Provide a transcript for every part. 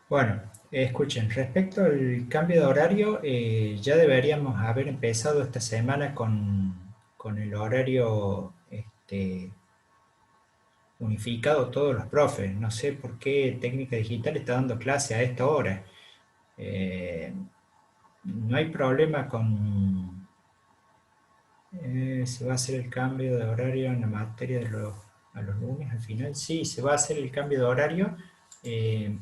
Bueno, escuchen, respecto al cambio de horario, ya deberíamos haber empezado esta semana con el horario unificado todos los profes. No sé por qué técnica digital está dando clase a esta hora. Eh, no hay problema con... ¿se va a hacer el cambio de horario en la materia a los lunes al final? Sí, se va a hacer el cambio de horario.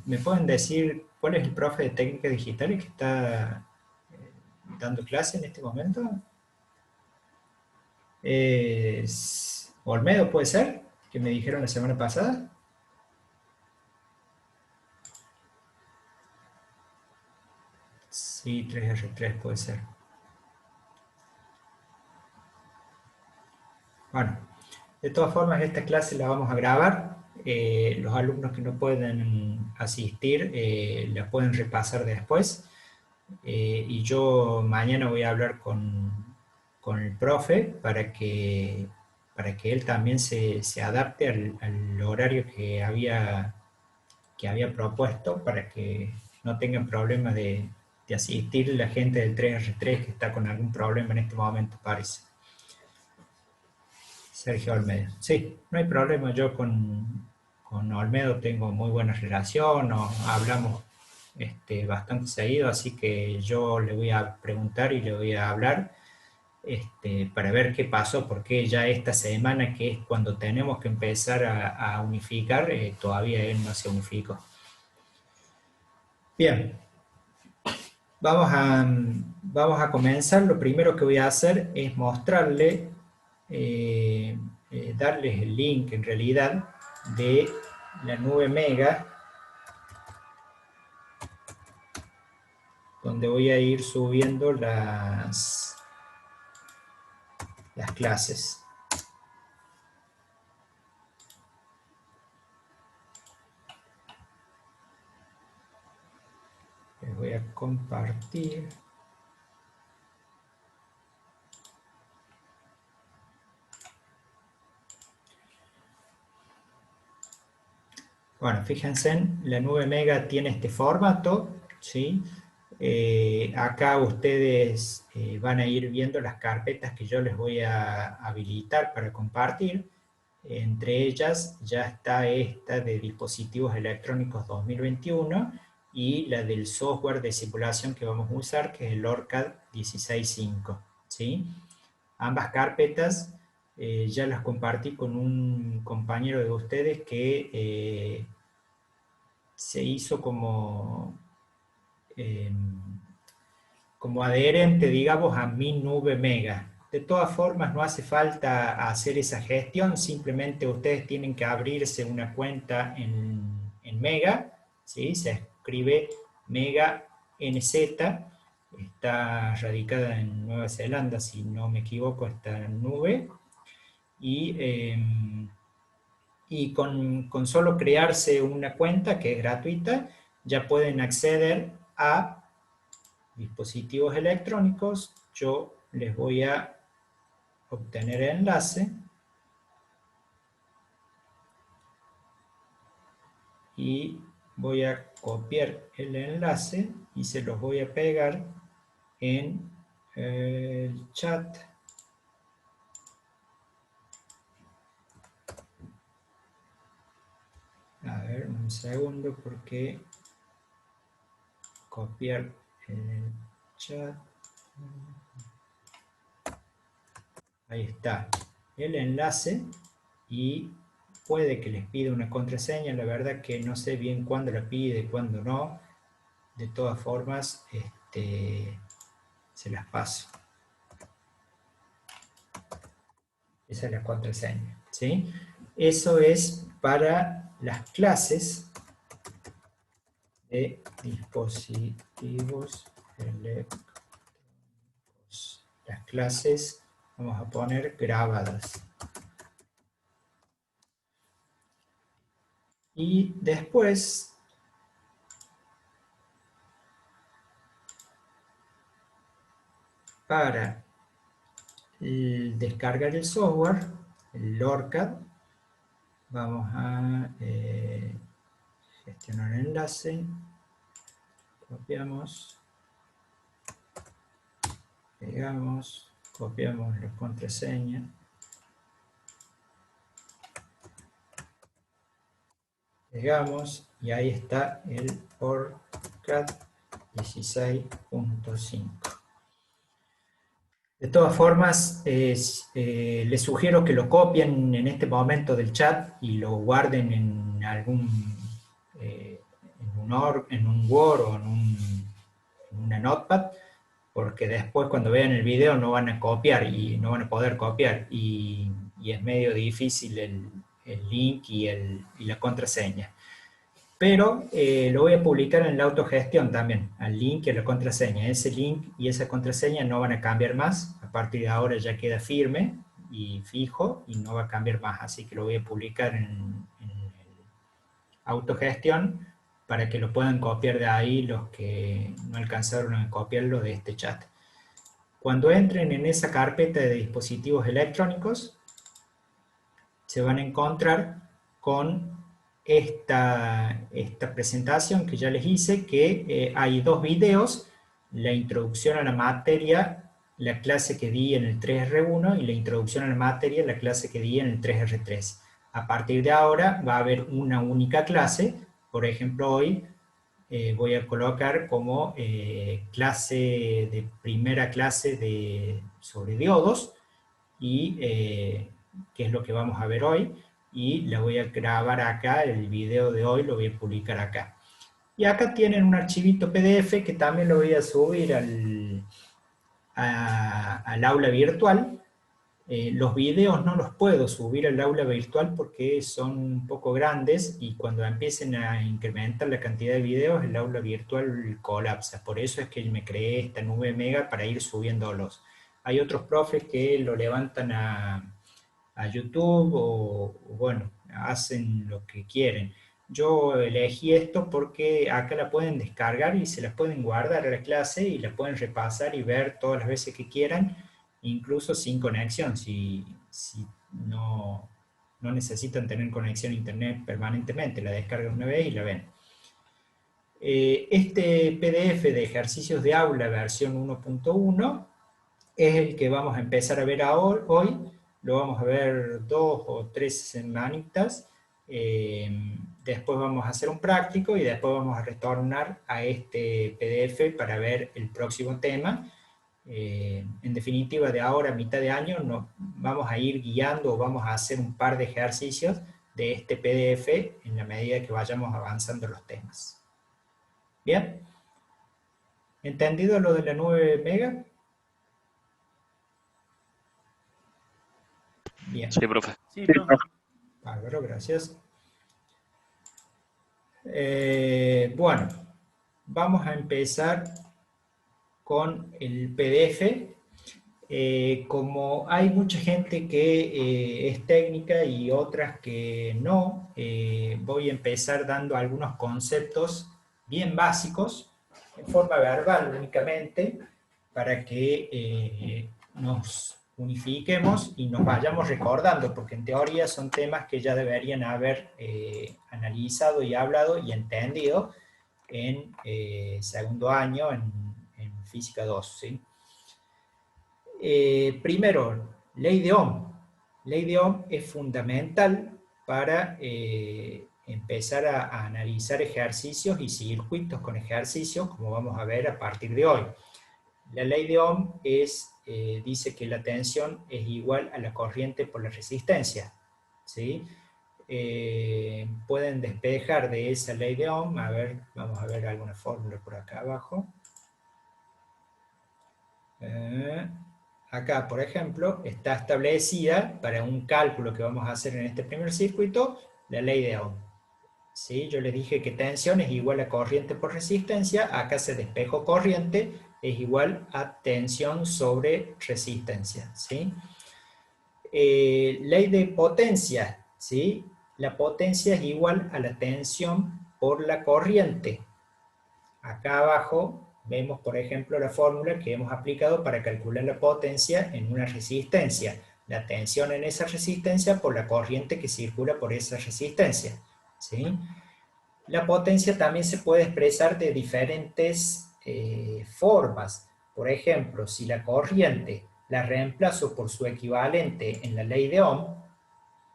¿Me pueden decir cuál es el profe de técnica digital que está dando clase en este momento? Olmedo, ¿puede ser? Que me dijeron la semana pasada. Sí, 3R3 puede ser. Bueno, de todas formas, esta clase la vamos a grabar. Los alumnos que no pueden asistir la pueden repasar después. Y yo mañana voy a hablar con el profe para que él también se adapte al horario que había propuesto para que no tengan problema de asistir la gente del 3R3 que está con algún problema en este momento, parece. Sergio Olmedo. Sí, no hay problema. Yo con Olmedo tengo muy buena relación, hablamos bastante seguido, así que yo le voy a preguntar y le voy a hablar para ver qué pasó, porque ya esta semana, que es cuando tenemos que empezar a unificar, todavía él no se unificó. Bien, vamos a comenzar. Lo primero que voy a hacer es mostrarle, darles el link en realidad de la nube Mega, donde voy a ir subiendo las clases. Les voy a compartir. Bueno, fíjense, la nube Mega tiene este formato, ¿sí? Acá ustedes van a ir viendo las carpetas que yo les voy a habilitar para compartir. Entre ellas ya está esta de dispositivos electrónicos 2021 y la del software de simulación que vamos a usar, que es el ORCAD 16.5, ¿sí? Ambas carpetas ya las compartí con un compañero de ustedes que se hizo eh, como adherente, digamos, a mi nube Mega. De todas formas, no hace falta hacer esa gestión, simplemente ustedes tienen que abrirse una cuenta en Mega, ¿sí? Se escribe Mega NZ, está radicada en Nueva Zelanda, si no me equivoco, esta nube, y, con solo crearse una cuenta que es gratuita, ya pueden acceder a dispositivos electrónicos. Yo les voy a obtener el enlace y voy a copiar el enlace y se los voy a pegar en el chat. A ver, un segundo, porque copiar en el chat. Ahí está el enlace y puede que les pida una contraseña. La verdad que no sé bien cuándo la pide, cuándo no. De todas formas, se las paso. Esa es la contraseña, ¿sí? Eso es para las clases de dispositivos electrónicos. Las clases vamos a poner grabadas. Y después, para descargar el software, el ORCAD, vamos a gestionar el enlace. Copiamos, pegamos, copiamos la contraseña. Pegamos y ahí está el ORCAD 16.5. De todas formas, les sugiero que lo copien en este momento del chat y lo guarden en algún en un Word o en una Notepad, porque después cuando vean el video no van a copiar y no van a poder copiar y es medio difícil el link y la contraseña. Pero lo voy a publicar en la autogestión también, al link y a la contraseña. Ese link y esa contraseña no van a cambiar más. A partir de ahora ya queda firme y fijo y no va a cambiar más. Así que lo voy a publicar en autogestión para que lo puedan copiar de ahí los que no alcanzaron a copiarlo de este chat. Cuando entren en esa carpeta de dispositivos electrónicos, se van a encontrar con esta presentación que ya les hice, que hay dos videos, la introducción a la materia, la clase que di en el 3R1 y la introducción a la materia, la clase que di en el 3R3. A partir de ahora va a haber una única clase. Por ejemplo, hoy voy a colocar como primera clase sobre diodos y que es lo que vamos a ver hoy, y la voy a grabar acá, el video de hoy lo voy a publicar acá. Y acá tienen un archivito PDF que también lo voy a subir al aula virtual. Los videos no los puedo subir al aula virtual porque son un poco grandes y cuando empiecen a incrementar la cantidad de videos, el aula virtual colapsa. Por eso es que me creé esta nube Mega para ir subiéndolos. Hay otros profes que lo levantan a YouTube o bueno, hacen lo que quieren. Yo elegí esto porque acá la pueden descargar y se la pueden guardar a la clase y la pueden repasar y ver todas las veces que quieran, incluso sin conexión, si no necesitan tener conexión a internet permanentemente, la descargan una vez y la ven. Este PDF de ejercicios de aula versión 1.1 es el que vamos a empezar a ver hoy. Lo vamos a ver 2 o 3 semanitas. Después vamos a hacer un práctico y después vamos a retornar a este PDF para ver el próximo tema. En definitiva, de ahora a mitad de año nos vamos a ir guiando o vamos a hacer un par de ejercicios de este PDF en la medida que vayamos avanzando los temas. ¿Bien? ¿Entendido lo de la nube Mega? Bien. Sí, profe. Sí, profe. Bárbaro, gracias. Bueno, vamos a empezar con el PDF. Como hay mucha gente que es técnica y otras que no, voy a empezar dando algunos conceptos bien básicos, en forma verbal únicamente, para que nos unifiquemos y nos vayamos recordando, porque en teoría son temas que ya deberían haber analizado y hablado y entendido en segundo año en Física 2, ¿sí? Primero, ley de Ohm. Ley de Ohm es fundamental para empezar a analizar ejercicios y circuitos con ejercicios, como vamos a ver a partir de hoy. La ley de Ohm dice que la tensión es igual a la corriente por la resistencia, ¿sí? Pueden despejar de esa ley de Ohm. A ver, vamos a ver alguna fórmula por acá abajo. Acá, por ejemplo, está establecida para un cálculo que vamos a hacer en este primer circuito, la ley de Ohm. ¿Sí? Yo les dije que tensión es igual a corriente por resistencia. Acá se despejó corriente, es igual a tensión sobre resistencia. ¿Sí? Ley de potencia. ¿Sí? La potencia es igual a la tensión por la corriente. Acá abajo vemos, por ejemplo, la fórmula que hemos aplicado para calcular la potencia en una resistencia. La tensión en esa resistencia por la corriente que circula por esa resistencia. ¿Sí? La potencia también se puede expresar de diferentes formas. Por ejemplo, si la corriente la reemplazo por su equivalente en la ley de Ohm,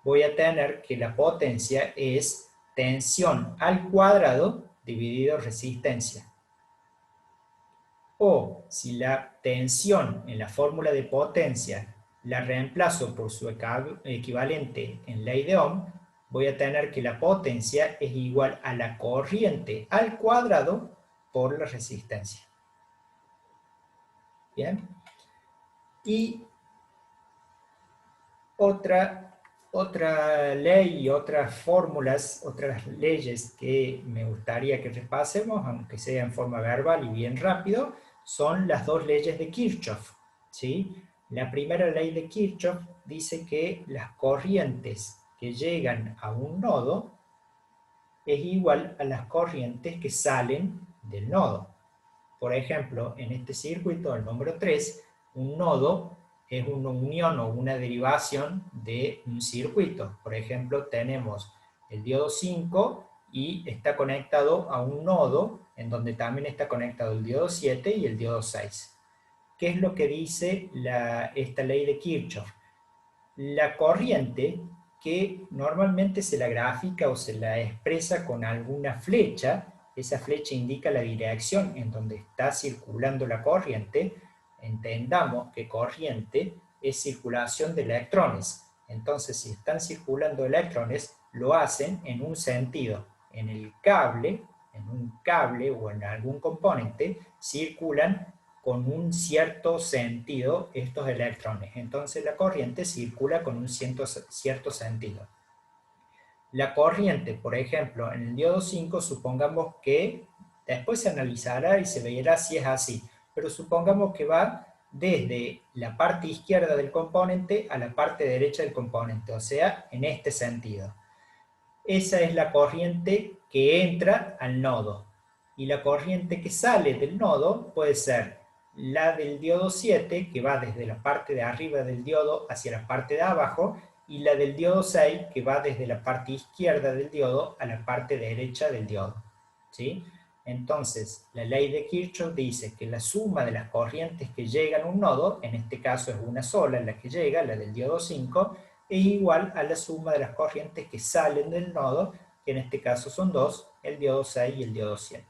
voy a tener que la potencia es tensión al cuadrado dividido resistencia. O si la tensión en la fórmula de potencia la reemplazo por su equivalente en ley de Ohm, voy a tener que la potencia es igual a la corriente al cuadrado por la resistencia. ¿Bien? Y otra ley y otras fórmulas, otras leyes que me gustaría que repasemos, aunque sea en forma verbal y bien rápido, son las dos leyes de Kirchhoff, ¿sí? La primera ley de Kirchhoff dice que las corrientes que llegan a un nodo es igual a las corrientes que salen del nodo. Por ejemplo, en este circuito, el número 3, un nodo es una unión o una derivación de un circuito. Por ejemplo, tenemos el diodo 5 y está conectado a un nodo en donde también está conectado el diodo 7 y el diodo 6. ¿Qué es lo que dice esta ley de Kirchhoff? La corriente, que normalmente se la grafica o se la expresa con alguna flecha, esa flecha indica la dirección en donde está circulando la corriente. Entendamos que corriente es circulación de electrones. Entonces, si están circulando electrones, lo hacen en un sentido. En el cable, en un cable o en algún componente, circulan con un cierto sentido estos electrones. Entonces la corriente circula con un cierto sentido. La corriente, por ejemplo, en el diodo 5, supongamos que después se analizará y se verá si es así, pero supongamos que va desde la parte izquierda del componente a la parte derecha del componente, o sea, en este sentido. Esa es la corriente que entra al nodo. Y la corriente que sale del nodo puede ser la del diodo 7, que va desde la parte de arriba del diodo hacia la parte de abajo, y la del diodo 6, que va desde la parte izquierda del diodo a la parte derecha del diodo. ¿Sí? Entonces, la ley de Kirchhoff dice que la suma de las corrientes que llegan a un nodo, en este caso es una sola la que llega, la del diodo 5, es igual a la suma de las corrientes que salen del nodo, que en este caso son dos, el diodo 6 y el diodo 7.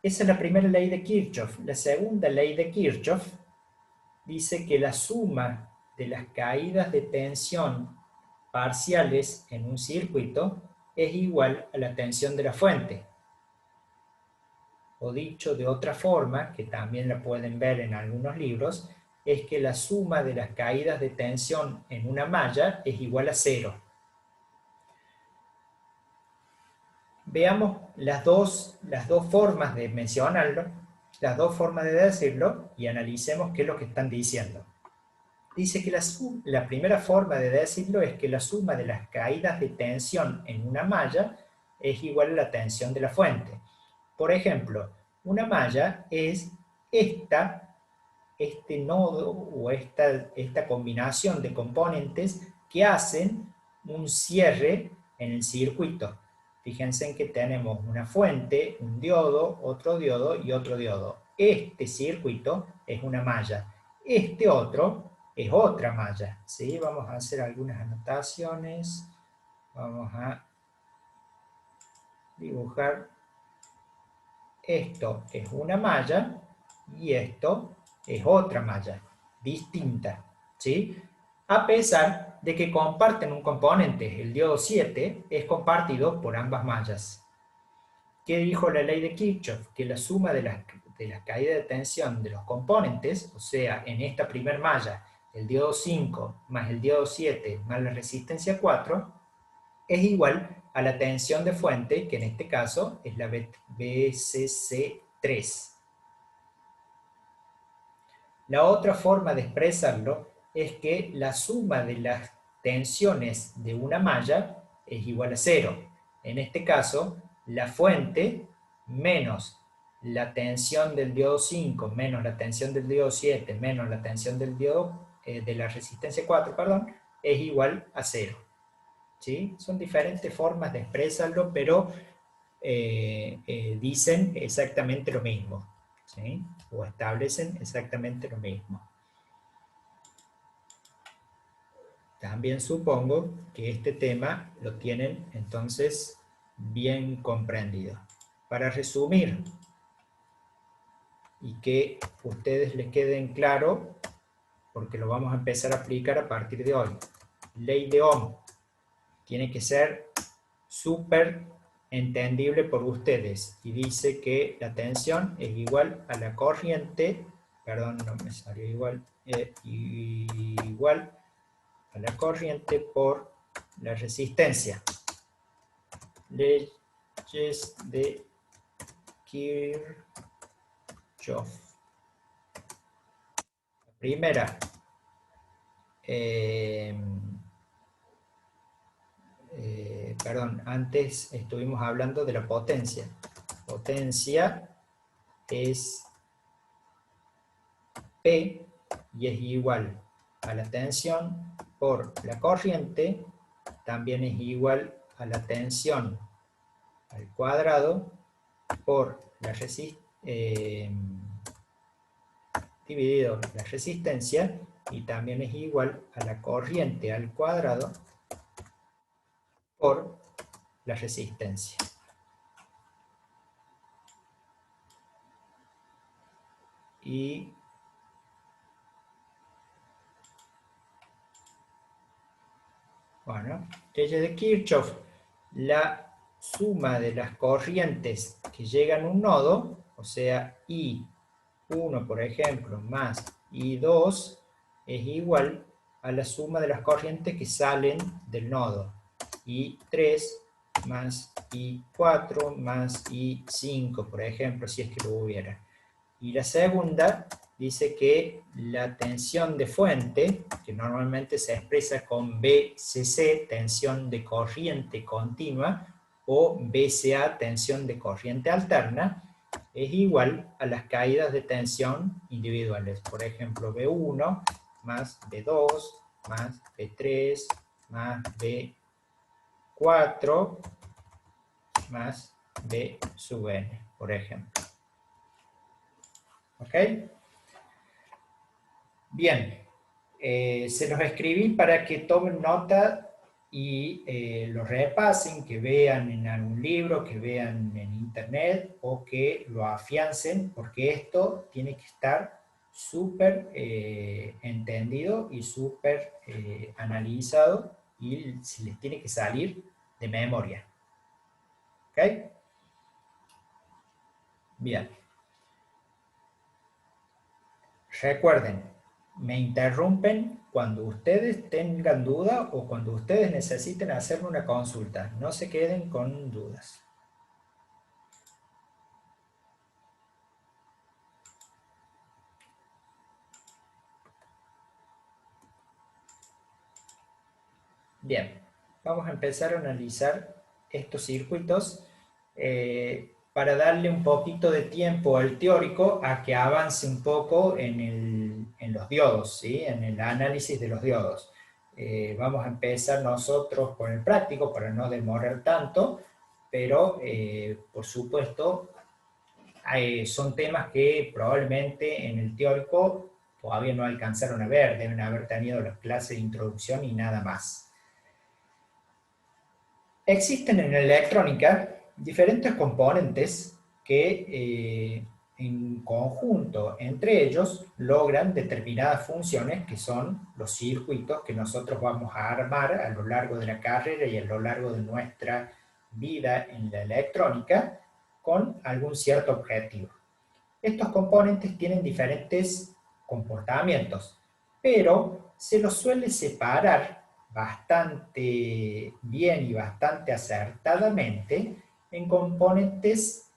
Esa es la primera ley de Kirchhoff. La segunda ley de Kirchhoff dice que la suma de las caídas de tensión parciales en un circuito es igual a la tensión de la fuente. O dicho de otra forma, que también la pueden ver en algunos libros, es que la suma de las caídas de tensión en una malla es igual a 0. Veamos las dos formas de mencionarlo, las dos formas de decirlo, y analicemos qué es lo que están diciendo. Dice que la primera forma de decirlo es que la suma de las caídas de tensión en una malla es igual a la tensión de la fuente. Por ejemplo, una malla es este nodo o esta combinación de componentes que hacen un cierre en el circuito. Fíjense en que tenemos una fuente, un diodo, otro diodo y otro diodo. Este circuito es una malla. Este otro es otra malla. ¿Sí? Vamos a hacer algunas anotaciones. Vamos a dibujar. Esto es una malla y esto es otra malla, distinta, ¿sí? A pesar de que comparten un componente, el diodo 7 es compartido por ambas mallas. ¿Qué dijo la ley de Kirchhoff? Que la suma de las caídas de tensión de los componentes, o sea, en esta primer malla, el diodo 5 más el diodo 7 más la resistencia 4, es igual a la tensión de fuente, que en este caso es la BCC3. La otra forma de expresarlo es que la suma de las tensiones de una malla es igual a 0. En este caso, la fuente menos la tensión del diodo 5 menos la tensión del diodo 7 menos la tensión del diodo de la resistencia 4, perdón, es igual a 0. ¿sí? Son diferentes formas de expresarlo, pero dicen exactamente lo mismo, ¿sí? O establecen exactamente lo mismo. También supongo que este tema lo tienen entonces bien comprendido. Para resumir y que ustedes les queden claro, porque lo vamos a empezar a aplicar a partir de hoy. Ley de Ohm tiene que ser súper entendible por ustedes y dice que la tensión es igual a la corriente, perdón, no me salió igual, igual a la corriente por la resistencia. Leyes de Kirchhoff. La primera, perdón, antes estuvimos hablando de la potencia. Potencia es P y es igual a la tensión por la corriente, también es igual a la tensión al cuadrado por la dividido la resistencia, y también es igual a la corriente al cuadrado por la resistencia. Y bueno, leyes de Kirchhoff, la suma de las corrientes que llegan a un nodo, o sea, I1, por ejemplo, más I2, es igual a la suma de las corrientes que salen del nodo. I3 más I4 más I5, por ejemplo, si es que lo hubiera. Y la segunda dice que la tensión de fuente, que normalmente se expresa con BCC, tensión de corriente continua, o BCA, tensión de corriente alterna, es igual a las caídas de tensión individuales. Por ejemplo, B1 más B2 más B3 más B4 más B sub n, por ejemplo. ¿Ok? Bien, se los escribí para que tomen nota y lo repasen, que vean en algún libro, que vean en internet o que lo afiancen, porque esto tiene que estar súper entendido y súper analizado y se les tiene que salir de memoria. ¿Ok? Bien. Recuerden, me interrumpen cuando ustedes tengan duda o cuando ustedes necesiten hacerme una consulta. No se queden con dudas. Bien, vamos a empezar a analizar estos circuitos para darle un poquito de tiempo al teórico a que avance un poco en los diodos, ¿sí? En el análisis de los diodos. Vamos a empezar nosotros con el práctico para no demorar tanto, pero por supuesto son temas que probablemente en el teórico todavía no alcanzaron a ver, deben haber tenido las clases de introducción y nada más. Existen en la electrónica diferentes componentes que en conjunto entre ellos logran determinadas funciones que son los circuitos que nosotros vamos a armar a lo largo de la carrera y a lo largo de nuestra vida en la electrónica con algún cierto objetivo. Estos componentes tienen diferentes comportamientos, pero se los suele separar bastante bien y bastante acertadamente en componentes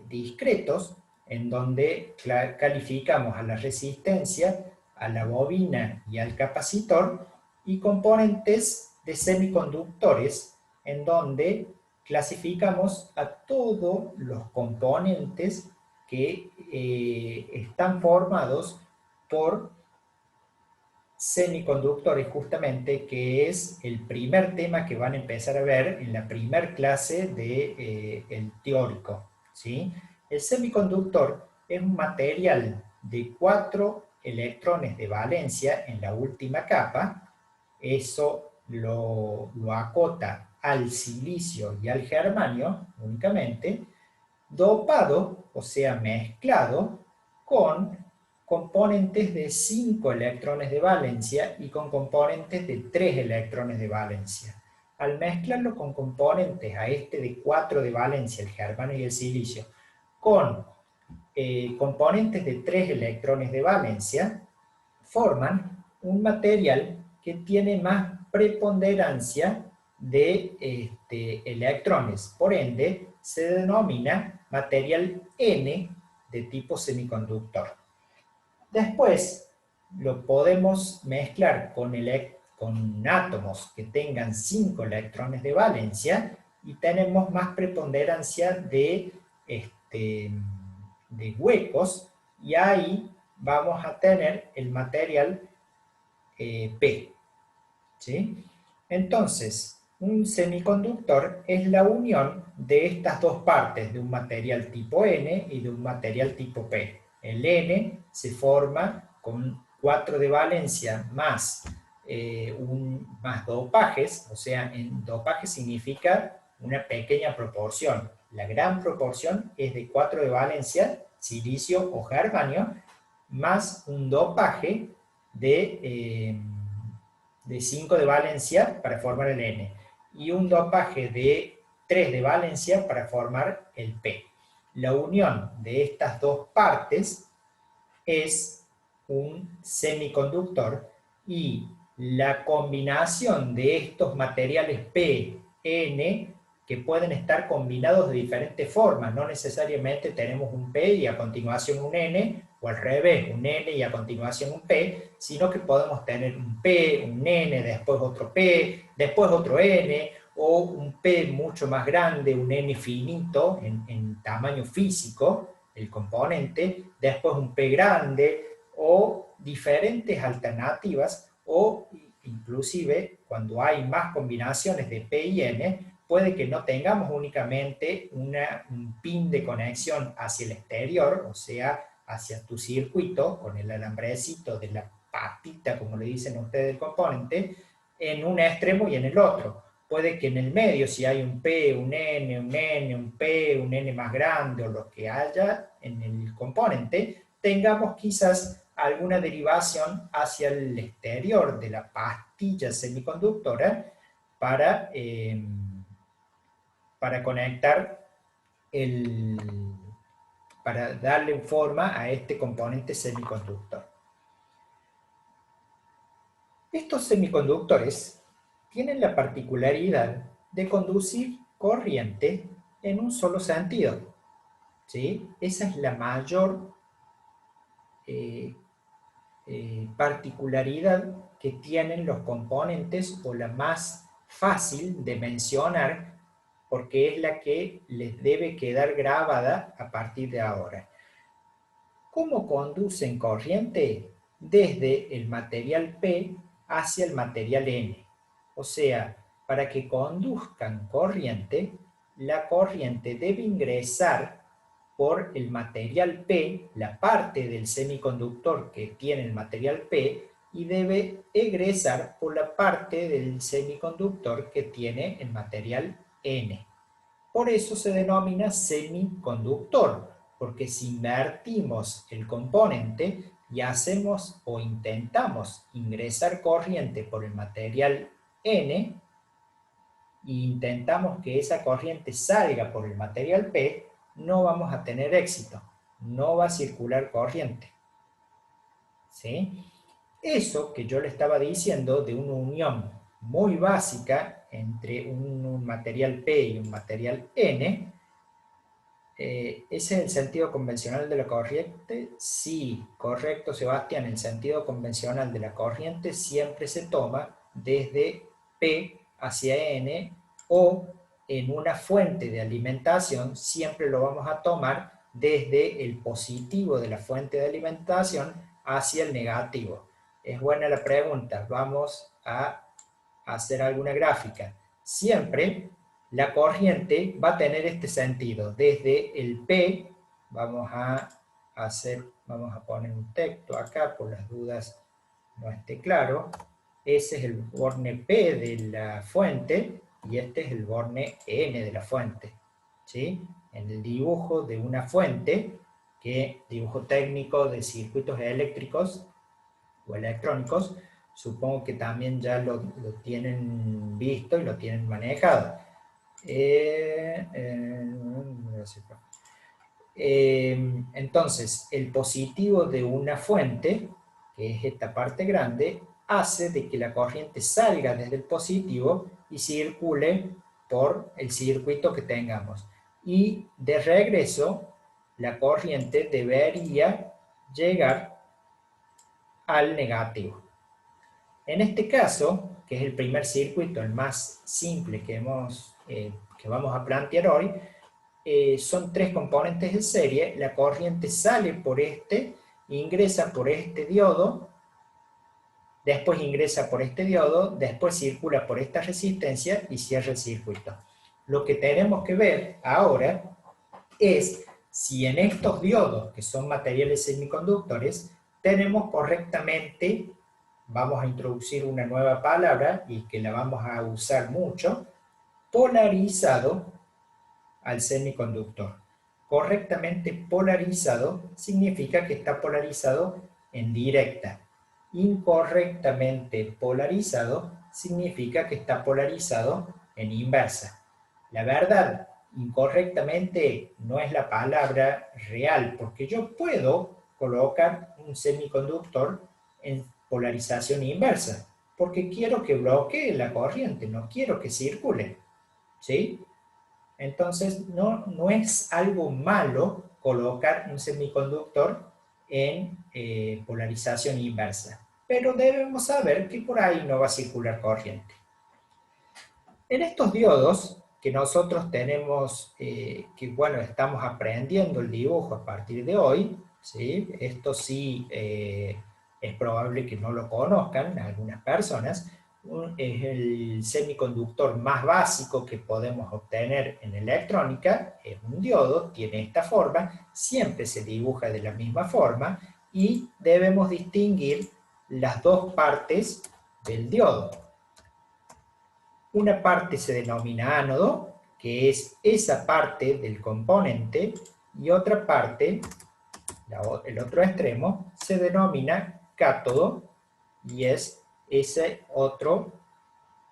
discretos, en donde calificamos a la resistencia, a la bobina y al capacitor, y componentes de semiconductores, en donde clasificamos a todos los componentes que están formados por semiconductores justamente, que es el primer tema que van a empezar a ver en la primer clase del teórico, ¿sí? El semiconductor es un material de 4 electrones de valencia en la última capa. Eso lo acota al silicio y al germanio únicamente, dopado, o sea, mezclado con componentes de 5 electrones de valencia y con componentes de 3 electrones de valencia. Al mezclarlo con componentes a este de 4 de valencia, el germanio y el silicio, con componentes de 3 electrones de valencia, forman un material que tiene más preponderancia de electrones. Por ende, se denomina material N de tipo semiconductor. Después, lo podemos mezclar con átomos que tengan 5 electrones de valencia y tenemos más preponderancia de huecos, y ahí vamos a tener el material P, ¿sí? Entonces, un semiconductor es la unión de estas dos partes, de un material tipo N y de un material tipo P. El N se forma con 4 de valencia más, más dopajes, o sea, en dopaje significa una pequeña proporción. La gran proporción es de 4 de valencia, silicio o germanio, más un dopaje de 5 de valencia para formar el N y un dopaje de 3 de valencia para formar el P. La unión de estas dos partes es un semiconductor, y la combinación de estos materiales P, N, que pueden estar combinados de diferentes formas, no necesariamente tenemos un P y a continuación un N, o al revés, un N y a continuación un P, sino que podemos tener un P, un N, después otro P, después otro N, o un P mucho más grande, un N finito en tamaño físico, el componente, después un P grande, o diferentes alternativas, o inclusive cuando hay más combinaciones de P y N, puede que no tengamos únicamente un pin de conexión hacia el exterior, o sea, hacia tu circuito, con el alambrecito de la patita, como le dicen ustedes, del componente, en un extremo y en el otro. Puede que en el medio, si hay un P, un N, un N, un P, un N más grande o lo que haya en el componente, tengamos quizás alguna derivación hacia el exterior de la pastilla semiconductora para conectar para darle forma a este componente semiconductor. Estos semiconductores tienen la particularidad de conducir corriente en un solo sentido, ¿sí? Esa es la mayor particularidad que tienen los componentes, o la más fácil de mencionar, porque es la que les debe quedar grabada a partir de ahora. ¿Cómo conducen corriente? Desde el material P hacia el material N. O sea, para que conduzcan corriente, la corriente debe ingresar por el material P, la parte del semiconductor que tiene el material P, y debe egresar por la parte del semiconductor que tiene el material N. Por eso se denomina semiconductor, porque si invertimos el componente y hacemos o intentamos ingresar corriente por el material N e intentamos que esa corriente salga por el material P, no vamos a tener éxito, no va a circular corriente. ¿Sí? Eso que yo le estaba diciendo de una unión muy básica entre un material P y un material N, ¿ese es el sentido convencional de la corriente? Sí, correcto, Sebastián. El sentido convencional de la corriente siempre se toma desde P hacia N, o en una fuente de alimentación siempre lo vamos a tomar desde el positivo de la fuente de alimentación hacia el negativo. es buena la pregunta. Vamos a hacer alguna gráfica. Siempre la corriente va a tener este sentido. Desde el P, vamos a poner un texto acá, por las dudas no esté claro. Ese es el borne P de la fuente, y este es el borne N de la fuente. ¿Sí? En el dibujo de una fuente, dibujo técnico de circuitos eléctricos o electrónicos, supongo que también ya lo tienen visto y lo tienen manejado. Entonces, el positivo de una fuente, que es esta parte grande, hace de que la corriente salga desde el positivo y circule por el circuito que tengamos. Y de regreso, la corriente debería llegar al negativo. En este caso, que es el primer circuito, el más simple que vamos a plantear hoy, son tres componentes de serie. La corriente sale por ingresa por este diodo, después ingresa por este diodo, después circula por esta resistencia y cierra el circuito. Lo que tenemos que ver ahora es si en estos diodos, que son materiales semiconductores, tenemos correctamente, vamos a introducir una nueva palabra y que la vamos a usar mucho, polarizado al semiconductor. Correctamente polarizado significa que está polarizado en directa. Incorrectamente polarizado significa que está polarizado en inversa. La verdad, incorrectamente no es la palabra real, porque yo puedo colocar un semiconductor en polarización inversa, porque quiero que bloquee la corriente, no quiero que circule. ¿Sí? Entonces, no es algo malo colocar un semiconductor en polarización inversa, pero debemos saber que por ahí no va a circular corriente. En estos diodos que nosotros tenemos, estamos aprendiendo el dibujo a partir de hoy, ¿sí? Esto sí es probable que no lo conozcan algunas personas. Es el semiconductor más básico que podemos obtener en electrónica, es un diodo, tiene esta forma, siempre se dibuja de la misma forma y debemos distinguir las dos partes del diodo. Una parte se denomina ánodo, que es esa parte del componente, y otra parte, el otro extremo, se denomina cátodo, y es ese otro,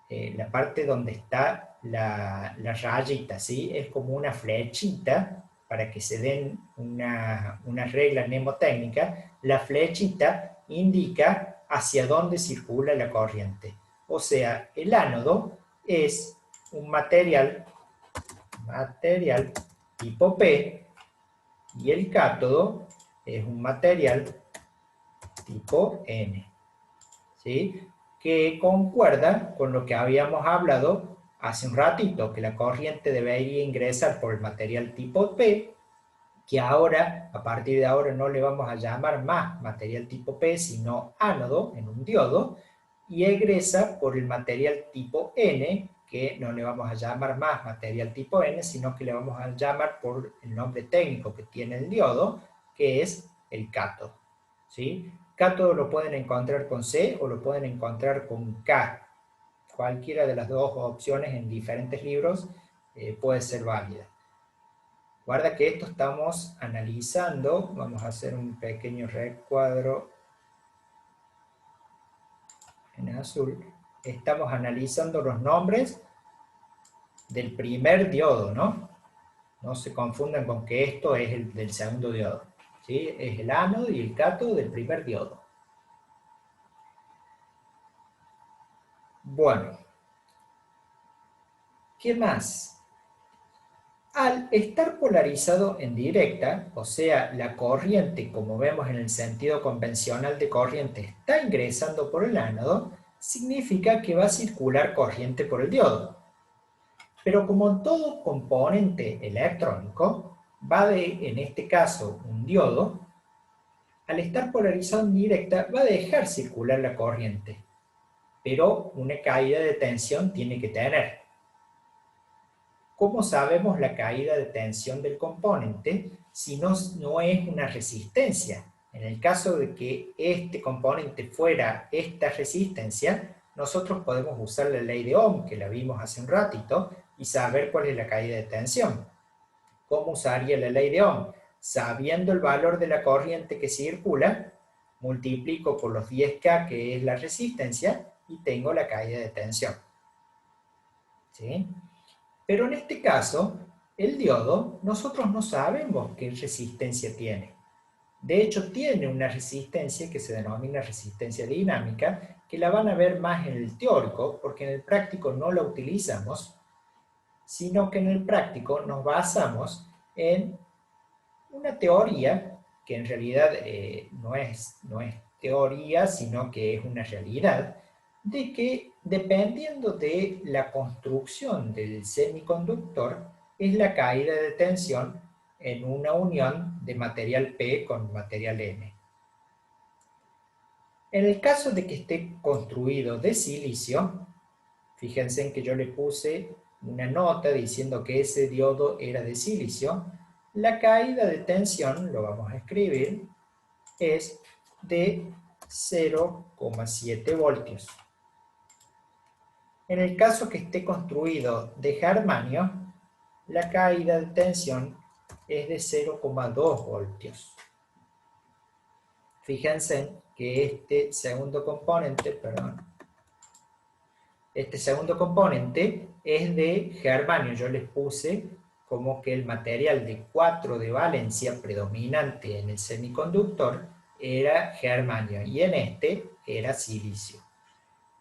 la parte donde está la rayita, ¿sí? Es como una flechita, para que se den una regla mnemotécnica. La flechita indica hacia dónde circula la corriente. O sea, el ánodo es un material tipo P, y el cátodo es un material tipo N, ¿sí? Que concuerda con lo que habíamos hablado hace un ratito, que la corriente debería ingresar por el material tipo P, que ahora, a partir de ahora, no le vamos a llamar más material tipo P, sino ánodo en un diodo, y egresa por el material tipo N, que no le vamos a llamar más material tipo N, sino que le vamos a llamar por el nombre técnico que tiene el diodo, que es el cátodo, ¿sí? Cátodo lo pueden encontrar con C o lo pueden encontrar con K. Cualquiera de las dos opciones en diferentes libros puede ser válida. Guarda que esto estamos analizando, vamos a hacer un pequeño recuadro en azul. Estamos analizando los nombres del primer diodo, ¿no? No se confundan con que esto es el del segundo diodo, ¿sí? Es el ánodo y el cátodo del primer diodo. Bueno, ¿qué más? Al estar polarizado en directa, o sea, la corriente, como vemos en el sentido convencional de corriente, está ingresando por el ánodo, significa que va a circular corriente por el diodo. Pero como todo componente electrónico, en este caso un diodo, al estar polarizado en directa, va a dejar circular la corriente, pero una caída de tensión tiene que tener. ¿Cómo sabemos la caída de tensión del componente si no es una resistencia? En el caso de que este componente fuera esta resistencia, nosotros podemos usar la ley de Ohm, que la vimos hace un ratito, y saber cuál es la caída de tensión. ¿Cómo usaría la ley de Ohm? Sabiendo el valor de la corriente que circula, multiplico por los 10K, que es la resistencia, y tengo la caída de tensión. ¿Sí? Pero en este caso, el diodo, nosotros no sabemos qué resistencia tiene. De hecho, tiene una resistencia que se denomina resistencia dinámica, que la van a ver más en el teórico, porque en el práctico no la utilizamos, sino que en el práctico nos basamos en una teoría que en realidad no es teoría, sino que es una realidad, de que dependiendo de la construcción del semiconductor, es la caída de tensión en una unión de material P con material N. En el caso de que esté construido de silicio, fíjense en que yo le puse una nota diciendo que ese diodo era de silicio, la caída de tensión, lo vamos a escribir, es de 0,7 voltios. En el caso que esté construido de germanio, la caída de tensión es de 0,2 voltios. Fíjense que este segundo componente es de germanio. Yo les puse como que el material de 4 de valencia predominante en el semiconductor era germanio y en este era silicio.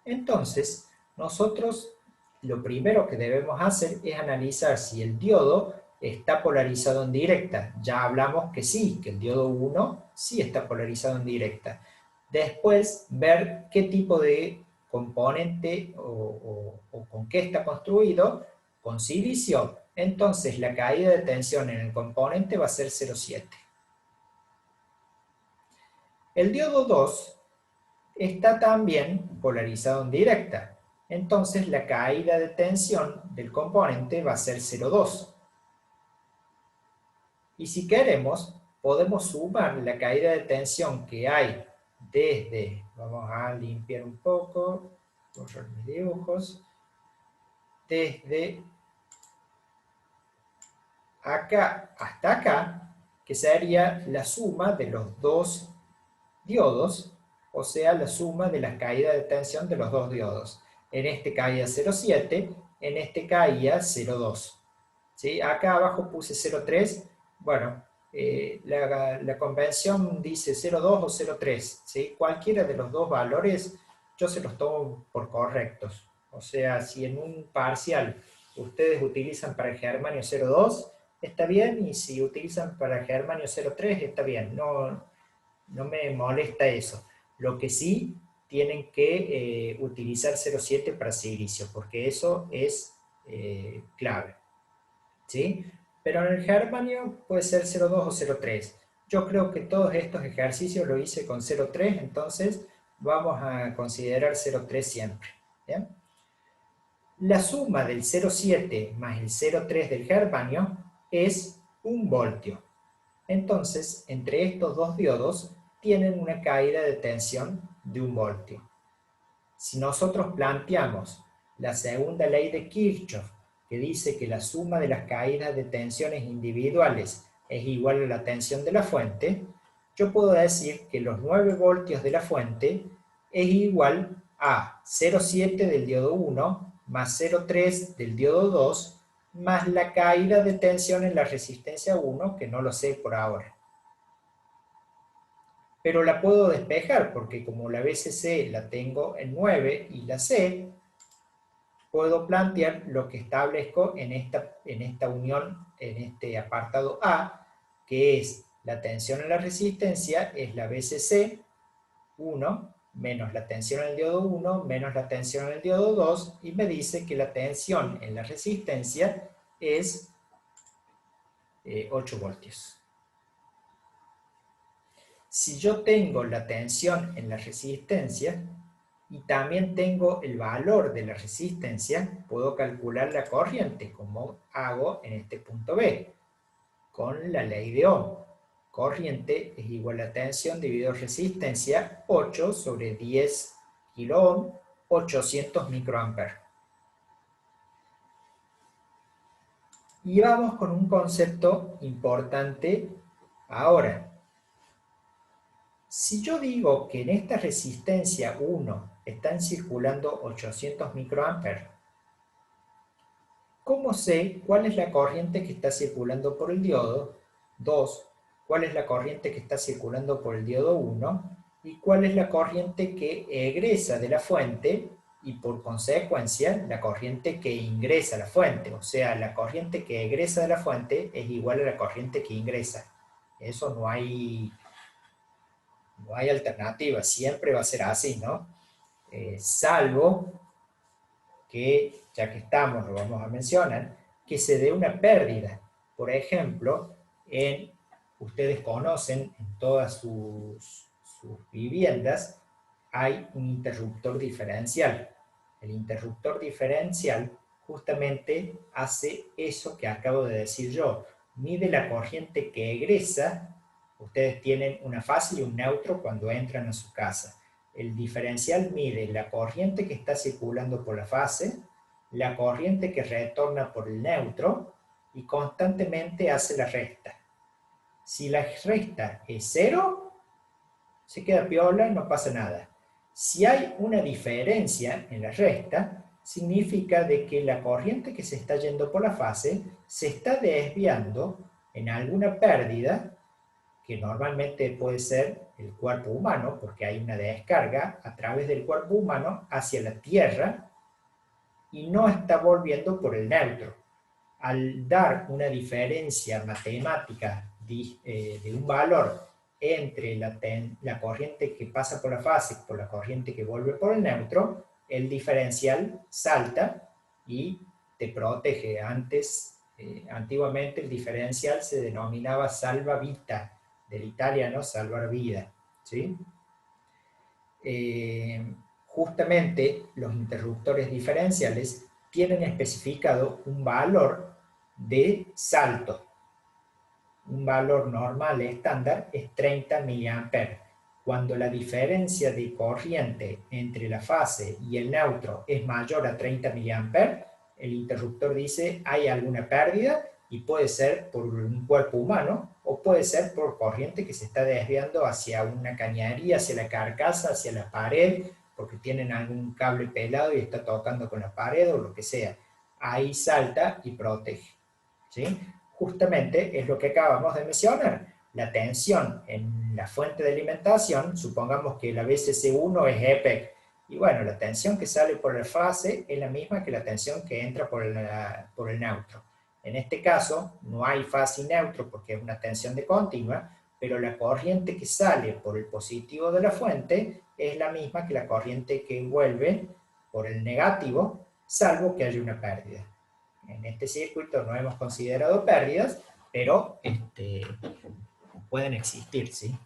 Entonces, nosotros lo primero que debemos hacer es analizar si el diodo está polarizado en directa. Ya hablamos que sí, que el diodo 1 sí está polarizado en directa. Después, ver qué tipo de componente o con qué está construido. Con silicio, entonces la caída de tensión en el componente va a ser 0,7. El diodo 2 está también polarizado en directa. Entonces la caída de tensión del componente va a ser 0,2. Y si queremos, podemos sumar la caída de tensión que hay desde, vamos a limpiar un poco, borrar mis dibujos, desde acá hasta acá, que sería la suma de los dos diodos, o sea, la suma de la caída de tensión de los dos diodos. En este caía 0,7, en este caía 0,2. ¿Sí? Acá abajo puse 0,3. Bueno, la convención dice 0,2 o 0,3. ¿Sí? Cualquiera de los dos valores yo se los tomo por correctos. O sea, si en un parcial ustedes utilizan para germanio 0,2, está bien, y si utilizan para germanio 0,3, está bien. No me molesta eso. Lo que sí, tienen que utilizar 0,7 para silicio, porque eso es clave. ¿Sí? Pero en el germanio puede ser 0,2 o 0,3. Yo creo que todos estos ejercicios lo hice con 0,3, entonces vamos a considerar 0,3 siempre. ¿Bien? La suma del 0,7 más el 0,3 del germanio es 1 voltio. Entonces, entre estos dos diodos tienen una caída de tensión de 1 voltio. Si nosotros planteamos la segunda ley de Kirchhoff, que dice que la suma de las caídas de tensiones individuales es igual a la tensión de la fuente, yo puedo decir que los 9 voltios de la fuente es igual a 0,7 del diodo 1 más 0,3 del diodo 2 más la caída de tensión en la resistencia 1, que no lo sé por ahora. Pero la puedo despejar porque como la BCC la tengo en 9 y la C, puedo plantear lo que establezco en esta unión, en este apartado A, que es la tensión en la resistencia, es la BCC 1 menos la tensión en el diodo 1 menos la tensión en el diodo 2, y me dice que la tensión en la resistencia es 8 voltios. Si yo tengo la tensión en la resistencia y también tengo el valor de la resistencia, puedo calcular la corriente, como hago en este punto B, con la ley de Ohm. Corriente es igual a tensión dividido resistencia, 8 sobre 10 kilo ohm, 800 microamperes. Y vamos con un concepto importante ahora. Si yo digo que en esta resistencia 1 están circulando 800 microamperes, ¿cómo sé cuál es la corriente que está circulando por el diodo? 2. ¿Cuál es la corriente que está circulando por el diodo 1? ¿Y cuál es la corriente que egresa de la fuente? Y por consecuencia, la corriente que ingresa a la fuente. O sea, la corriente que egresa de la fuente es igual a la corriente que ingresa. Eso no hay alternativa, siempre va a ser así, ¿no? Salvo que, ya que estamos, lo vamos a mencionar, que se dé una pérdida. Por ejemplo, ustedes conocen en todas sus viviendas, hay un interruptor diferencial. El interruptor diferencial justamente hace eso que acabo de decir yo. Mide la corriente que egresa. Ustedes tienen una fase y un neutro cuando entran a su casa. El diferencial mide la corriente que está circulando por la fase, la corriente que retorna por el neutro y constantemente hace la resta. Si la resta es 0, se queda piola, no pasa nada. Si hay una diferencia en la resta, significa de que la corriente que se está yendo por la fase se está desviando en alguna pérdida, que normalmente puede ser el cuerpo humano, porque hay una descarga a través del cuerpo humano hacia la Tierra y no está volviendo por el neutro. Al dar una diferencia matemática de un valor entre la corriente que pasa por la fase por la corriente que vuelve por el neutro, el diferencial salta y te protege. Antiguamente el diferencial se denominaba salvavita, del italiano salvar vida, ¿sí? Justamente los interruptores diferenciales tienen especificado un valor de salto. Un valor normal estándar es 30 mA. Cuando la diferencia de corriente entre la fase y el neutro es mayor a 30 mA, el interruptor dice hay alguna pérdida y puede ser por un cuerpo humano o puede ser por corriente que se está desviando hacia una cañería, hacia la carcasa, hacia la pared, porque tienen algún cable pelado y está tocando con la pared o lo que sea. Ahí salta y protege, ¿sí? Justamente es lo que acabamos de mencionar. La tensión en la fuente de alimentación, supongamos que la BCC1 es EPEC, y bueno, la tensión que sale por la fase es la misma que la tensión que entra por el neutro. En este caso, no hay fase y neutro porque es una tensión de continua, pero la corriente que sale por el positivo de la fuente es la misma que la corriente que vuelve por el negativo, salvo que haya una pérdida. En este circuito no hemos considerado pérdidas, pero pueden existir, ¿sí?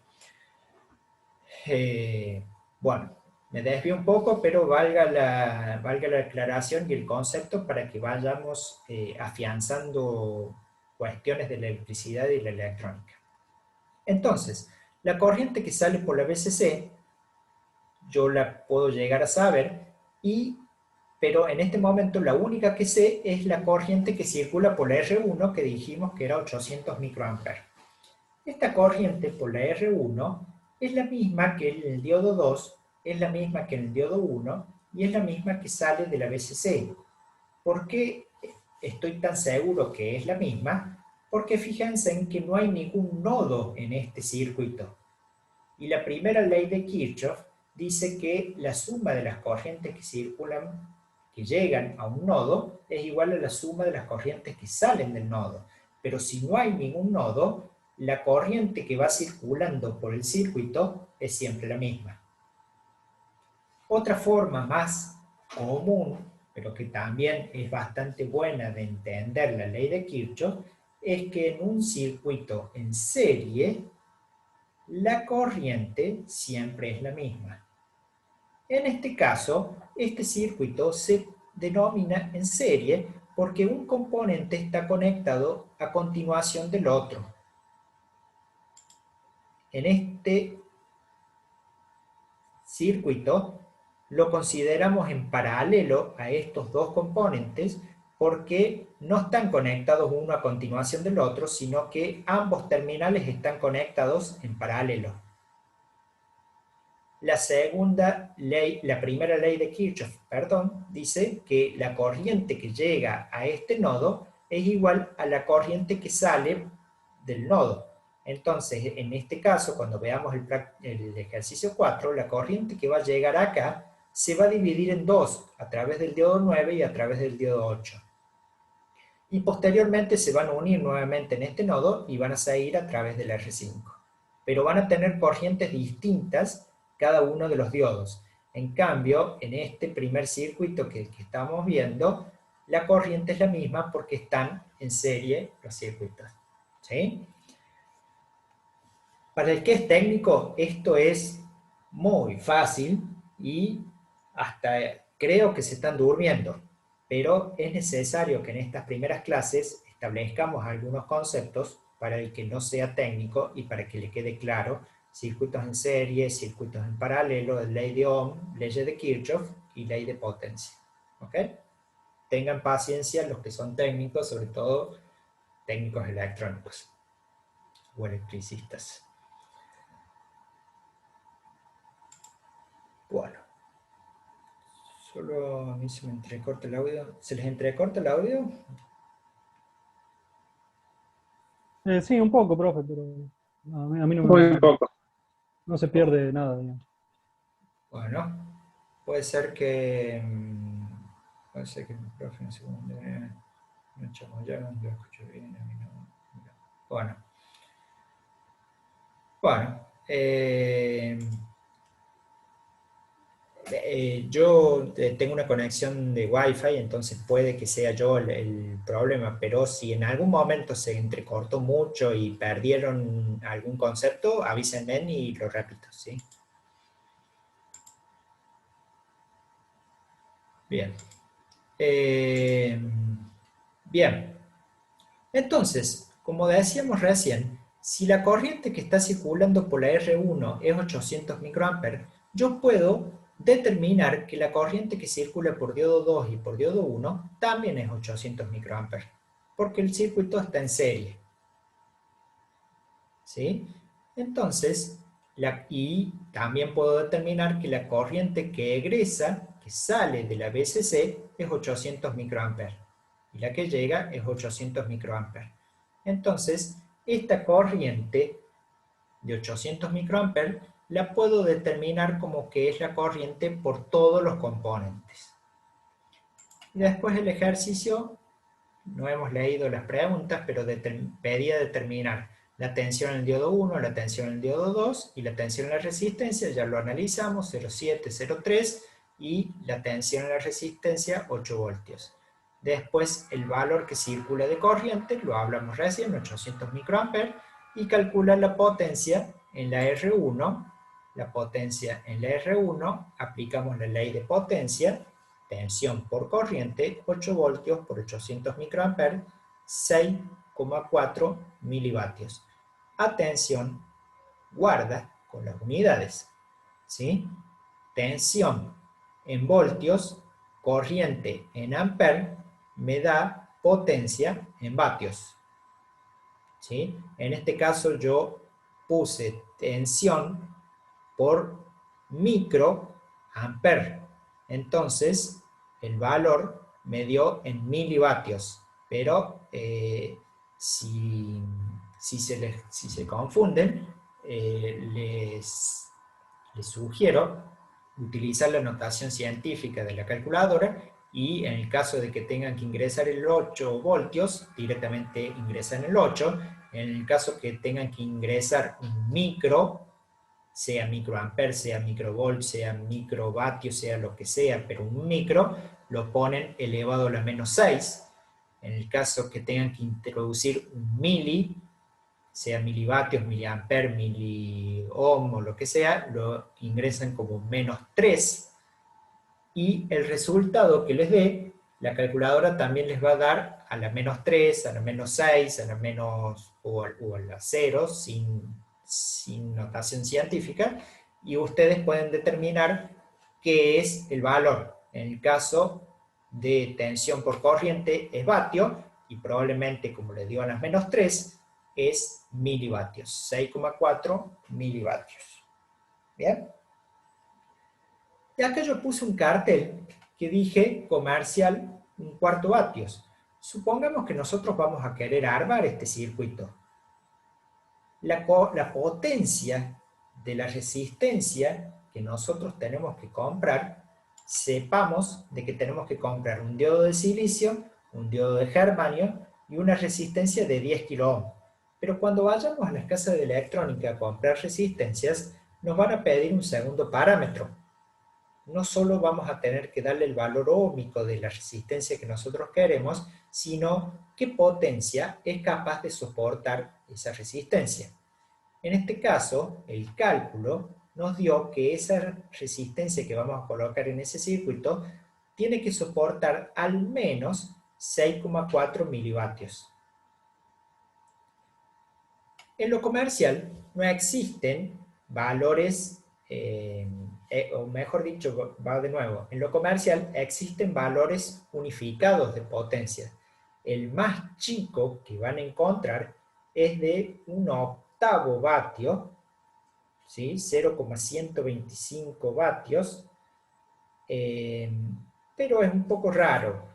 Bueno, me desvío un poco, pero valga la aclaración y el concepto para que vayamos afianzando cuestiones de la electricidad y la electrónica. Entonces, la corriente que sale por la BCC, yo la puedo llegar a saber, pero en este momento la única que sé es la corriente que circula por la R1, que dijimos que era 800 microamperes. Esta corriente por la R1 es la misma que en el diodo 2, es la misma que en el diodo 1 y es la misma que sale de la BCC. ¿Por qué estoy tan seguro que es la misma? Porque fíjense en que no hay ningún nodo en este circuito. Y la primera ley de Kirchhoff dice que la suma de las corrientes que circulan, que llegan a un nodo, es igual a la suma de las corrientes que salen del nodo. Pero si no hay ningún nodo, la corriente que va circulando por el circuito es siempre la misma. Otra forma más común, pero que también es bastante buena de entender la ley de Kirchhoff, es que en un circuito en serie, la corriente siempre es la misma. En este caso, este circuito se denomina en serie porque un componente está conectado a continuación del otro. En este circuito lo consideramos en paralelo a estos dos componentes porque no están conectados uno a continuación del otro, sino que ambos terminales están conectados en paralelo. La primera ley de Kirchhoff, dice que la corriente que llega a este nodo es igual a la corriente que sale del nodo. Entonces, en este caso, cuando veamos el ejercicio 4, la corriente que va a llegar acá se va a dividir en dos, a través del diodo 9 y a través del diodo 8. Y posteriormente se van a unir nuevamente en este nodo y van a seguir a través del R5. Pero van a tener corrientes distintas cada uno de los diodos. En cambio, en este primer circuito que estamos viendo, la corriente es la misma porque están en serie los circuitos. ¿Sí? Para el que es técnico, esto es muy fácil y hasta creo que se están durmiendo, pero es necesario que en estas primeras clases establezcamos algunos conceptos para el que no sea técnico y para que le quede claro circuitos en serie, circuitos en paralelo, ley de Ohm, ley de Kirchhoff y ley de potencia. ¿Ok? Tengan paciencia los que son técnicos, sobre todo técnicos electrónicos o electricistas. Bueno, solo a mí se me entrecorta el audio. ¿Se les entrecorta el audio? Sí, un poco, profe, pero a mí Muy poco. no se pierde nada, digamos. Bueno, puede ser que el profe no sé cómo no chamullaron, lo escucho bien, a mí no. Bueno, yo tengo una conexión de Wi-Fi, entonces puede que sea yo el problema, pero si en algún momento se entrecortó mucho y perdieron algún concepto, avísenme y lo repito, ¿sí? Bien. Bien. Entonces, como decíamos recién, si la corriente que está circulando por la R1 es 800 microamperes, yo puedo determinar que la corriente que circula por diodo 2 y por diodo 1 también es 800 microamperes, porque el circuito está en serie. ¿Sí? Entonces, y también puedo determinar que la corriente que egresa, que sale de la BCC, es 800 microamperes. Y la que llega es 800 microamperes. Entonces, esta corriente de 800 microamperes la puedo determinar como que es la corriente por todos los componentes. Y después el ejercicio, no hemos leído las preguntas, pero pedía determinar la tensión en el diodo 1, la tensión en el diodo 2 y la tensión en la resistencia, ya lo analizamos, 0,7, 0,3 y la tensión en la resistencia 8 voltios. Después el valor que circula de corriente, lo hablamos recién, 800 microamperes, y calcular la potencia en la R1. La potencia en la R1, aplicamos la ley de potencia, tensión por corriente, 8 voltios por 800 microamperes, 6,4 milivatios. Atención, guarda con las unidades, ¿sí? Tensión en voltios, corriente en amperes, me da potencia en vatios, ¿sí? En este caso yo puse tensión por microamper. Entonces, el valor me dio en milivatios, pero si se confunden, les sugiero utilizar la notación científica de la calculadora y en el caso de que tengan que ingresar el 8 voltios, directamente ingresan el 8. En el caso que tengan que ingresar un micro, sea microamper, sea microvolt, sea microvatio, sea lo que sea, pero un micro lo ponen elevado a la menos 6. En el caso que tengan que introducir un mili, sea milivatios, miliamper, miliohm o lo que sea, lo ingresan como -3, y el resultado que les dé, la calculadora también les va a dar a la -3, a la -6, a la menos o a la 0, sin notación científica, y ustedes pueden determinar qué es el valor. En el caso de tensión por corriente es vatio, y probablemente, como les digo, a las -3, es milivatios, 6,4 milivatios. ¿Bien? Y acá yo puse un cartel que dije comercial 1/4 vatios. Supongamos que nosotros vamos a querer armar este circuito. La potencia de la resistencia que nosotros tenemos que comprar, sepamos de que tenemos que comprar un diodo de silicio, un diodo de germanio y una resistencia de 10 kΩ. Pero cuando vayamos a las casas de electrónica a comprar resistencias, nos van a pedir un segundo parámetro. No solo vamos a tener que darle el valor óhmico de la resistencia que nosotros queremos, sino qué potencia es capaz de soportar esa resistencia. En este caso, el cálculo nos dio que esa resistencia que vamos a colocar en ese circuito tiene que soportar al menos 6,4 milivatios. En lo comercial no existen valores, o mejor dicho, va de nuevo, en lo comercial existen valores unificados de potencia. El más chico que van a encontrar es de 1/8 vatio, ¿sí? 0,125 vatios, pero es un poco raro.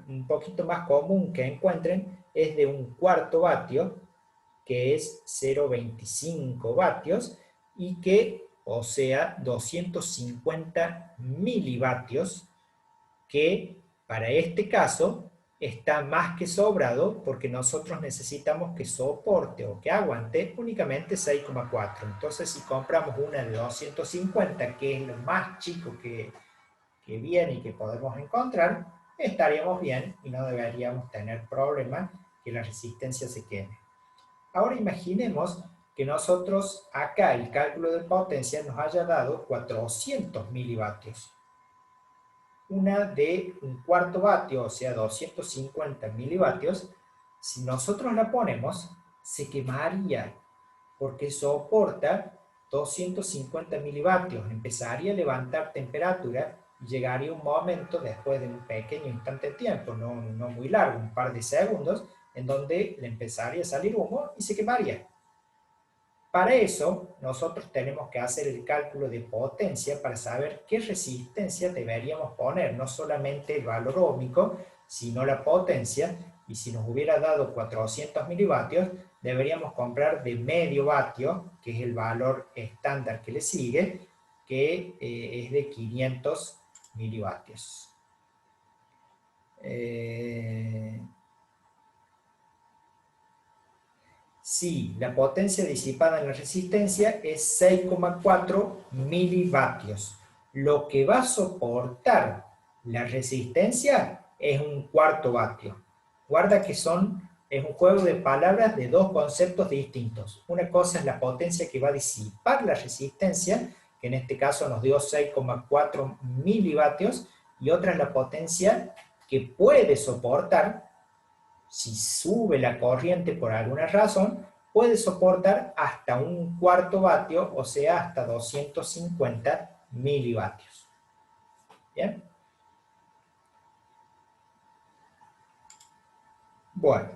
Un poquito más común que encuentren es de 1/4 vatio, que es 0,25 vatios, y que, o sea, 250 milivatios, que para este caso está más que sobrado, porque nosotros necesitamos que soporte o que aguante únicamente 6,4. Entonces, si compramos una de 250, que es lo más chico que viene y que podemos encontrar, estaríamos bien y no deberíamos tener problemas que la resistencia se queme. Ahora imaginemos que nosotros acá el cálculo de potencia nos haya dado 400 milivatios. Una de 1/4 vatio, o sea 250 milivatios, si nosotros la ponemos, se quemaría, porque soporta 250 milivatios, empezaría a levantar temperatura y llegaría un momento, después de un pequeño instante de tiempo, no muy largo, un par de segundos, en donde le empezaría a salir humo y se quemaría. Para eso, nosotros tenemos que hacer el cálculo de potencia para saber qué resistencia deberíamos poner, no solamente el valor óhmico, sino la potencia, y si nos hubiera dado 400 milivatios, deberíamos comprar de medio vatio, que es el valor estándar que le sigue, que es de 500 milivatios. Sí, la potencia disipada en la resistencia es 6,4 milivatios. Lo que va a soportar la resistencia es 1/4 vatio. Guarda que es un juego de palabras de dos conceptos distintos. Una cosa es la potencia que va a disipar la resistencia, que en este caso nos dio 6,4 milivatios, y otra es la potencia que puede soportar. Si sube la corriente por alguna razón, puede soportar hasta 1/4 vatio, o sea, hasta 250 milivatios. ¿Bien? Bueno.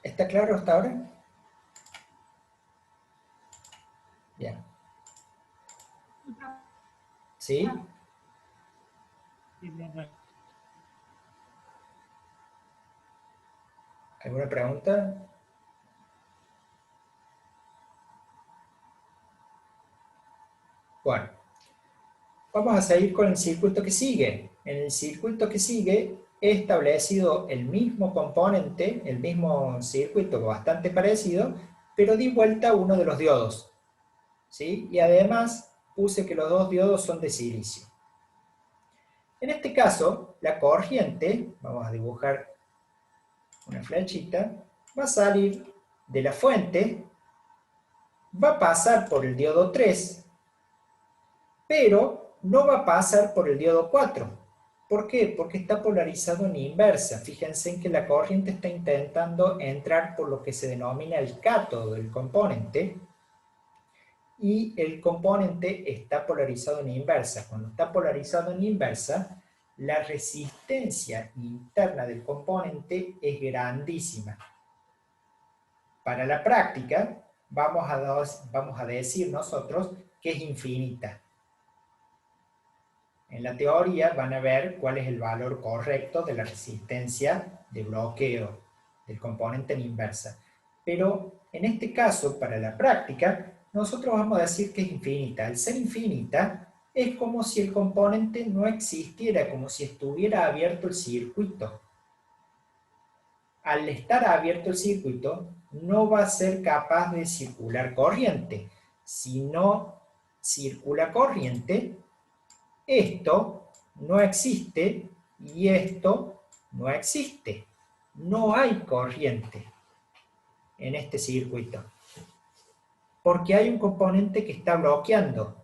¿Está claro hasta ahora? Bien. ¿Sí? ¿Alguna pregunta? Bueno, vamos a seguir con el circuito que sigue. En el circuito que sigue he establecido el mismo componente, el mismo circuito bastante parecido, pero di vuelta a uno de los diodos, ¿sí? Y además puse que los dos diodos son de silicio. En este caso, la corriente, vamos a dibujar una flechita, va a salir de la fuente, va a pasar por el diodo 3, pero no va a pasar por el diodo 4. ¿Por qué? Porque está polarizado en inversa. Fíjense en que la corriente está intentando entrar por lo que se denomina el cátodo del componente, y el componente está polarizado en inversa. Cuando está polarizado en inversa, la resistencia interna del componente es grandísima. Para la práctica, vamos a decir nosotros que es infinita. En la teoría van a ver cuál es el valor correcto de la resistencia de bloqueo del componente en inversa. Pero en este caso, para la práctica, nosotros vamos a decir que es infinita. Al ser infinita, es como si el componente no existiera, como si estuviera abierto el circuito. Al estar abierto el circuito, no va a ser capaz de circular corriente. Si no circula corriente, esto no existe y esto no existe. No hay corriente en este circuito, porque hay un componente que está bloqueando.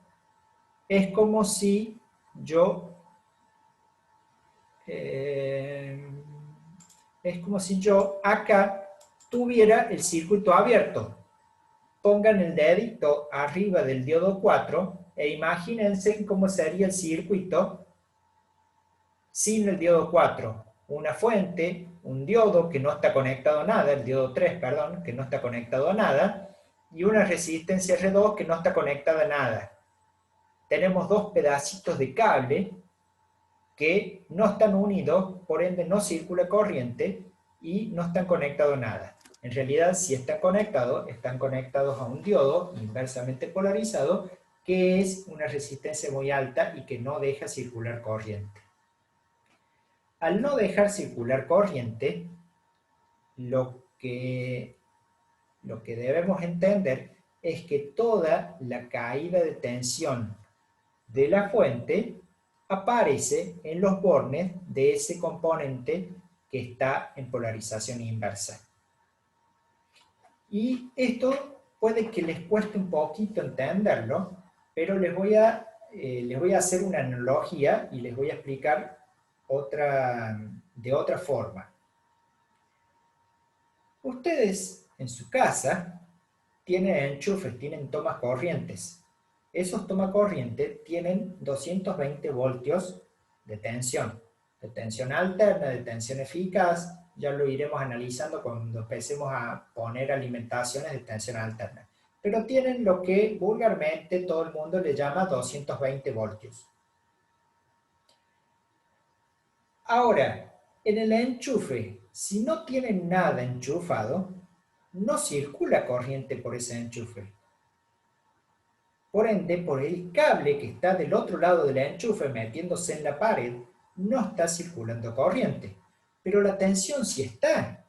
Es como si yo acá tuviera el circuito abierto. Pongan el dedito arriba del diodo 4 e imagínense cómo sería el circuito sin el diodo 4. Una fuente, un diodo que no está conectado a nada, el diodo 3, perdón, que no está conectado a nada, y una resistencia R2 que no está conectada a nada. Tenemos dos pedacitos de cable que no están unidos, por ende no circula corriente y no están conectados a nada. En realidad, si están conectados a un diodo inversamente polarizado, que es una resistencia muy alta y que no deja circular corriente. Al no dejar circular corriente, lo que debemos entender es que toda la caída de tensión de la fuente aparece en los bornes de ese componente que está en polarización inversa. Y esto puede que les cueste un poquito entenderlo, pero les voy a hacer una analogía y les voy a explicar de otra forma. Ustedes en su casa tienen enchufes, tienen tomas corrientes. Esos tomacorriente tienen 220 voltios de tensión alterna, de tensión eficaz. Ya lo iremos analizando cuando empecemos a poner alimentaciones de tensión alterna. Pero tienen lo que vulgarmente todo el mundo le llama 220 voltios. Ahora, en el enchufe, si no tienen nada enchufado, no circula corriente por ese enchufe. Por ende, por el cable que está del otro lado del enchufe metiéndose en la pared, no está circulando corriente. Pero la tensión sí está.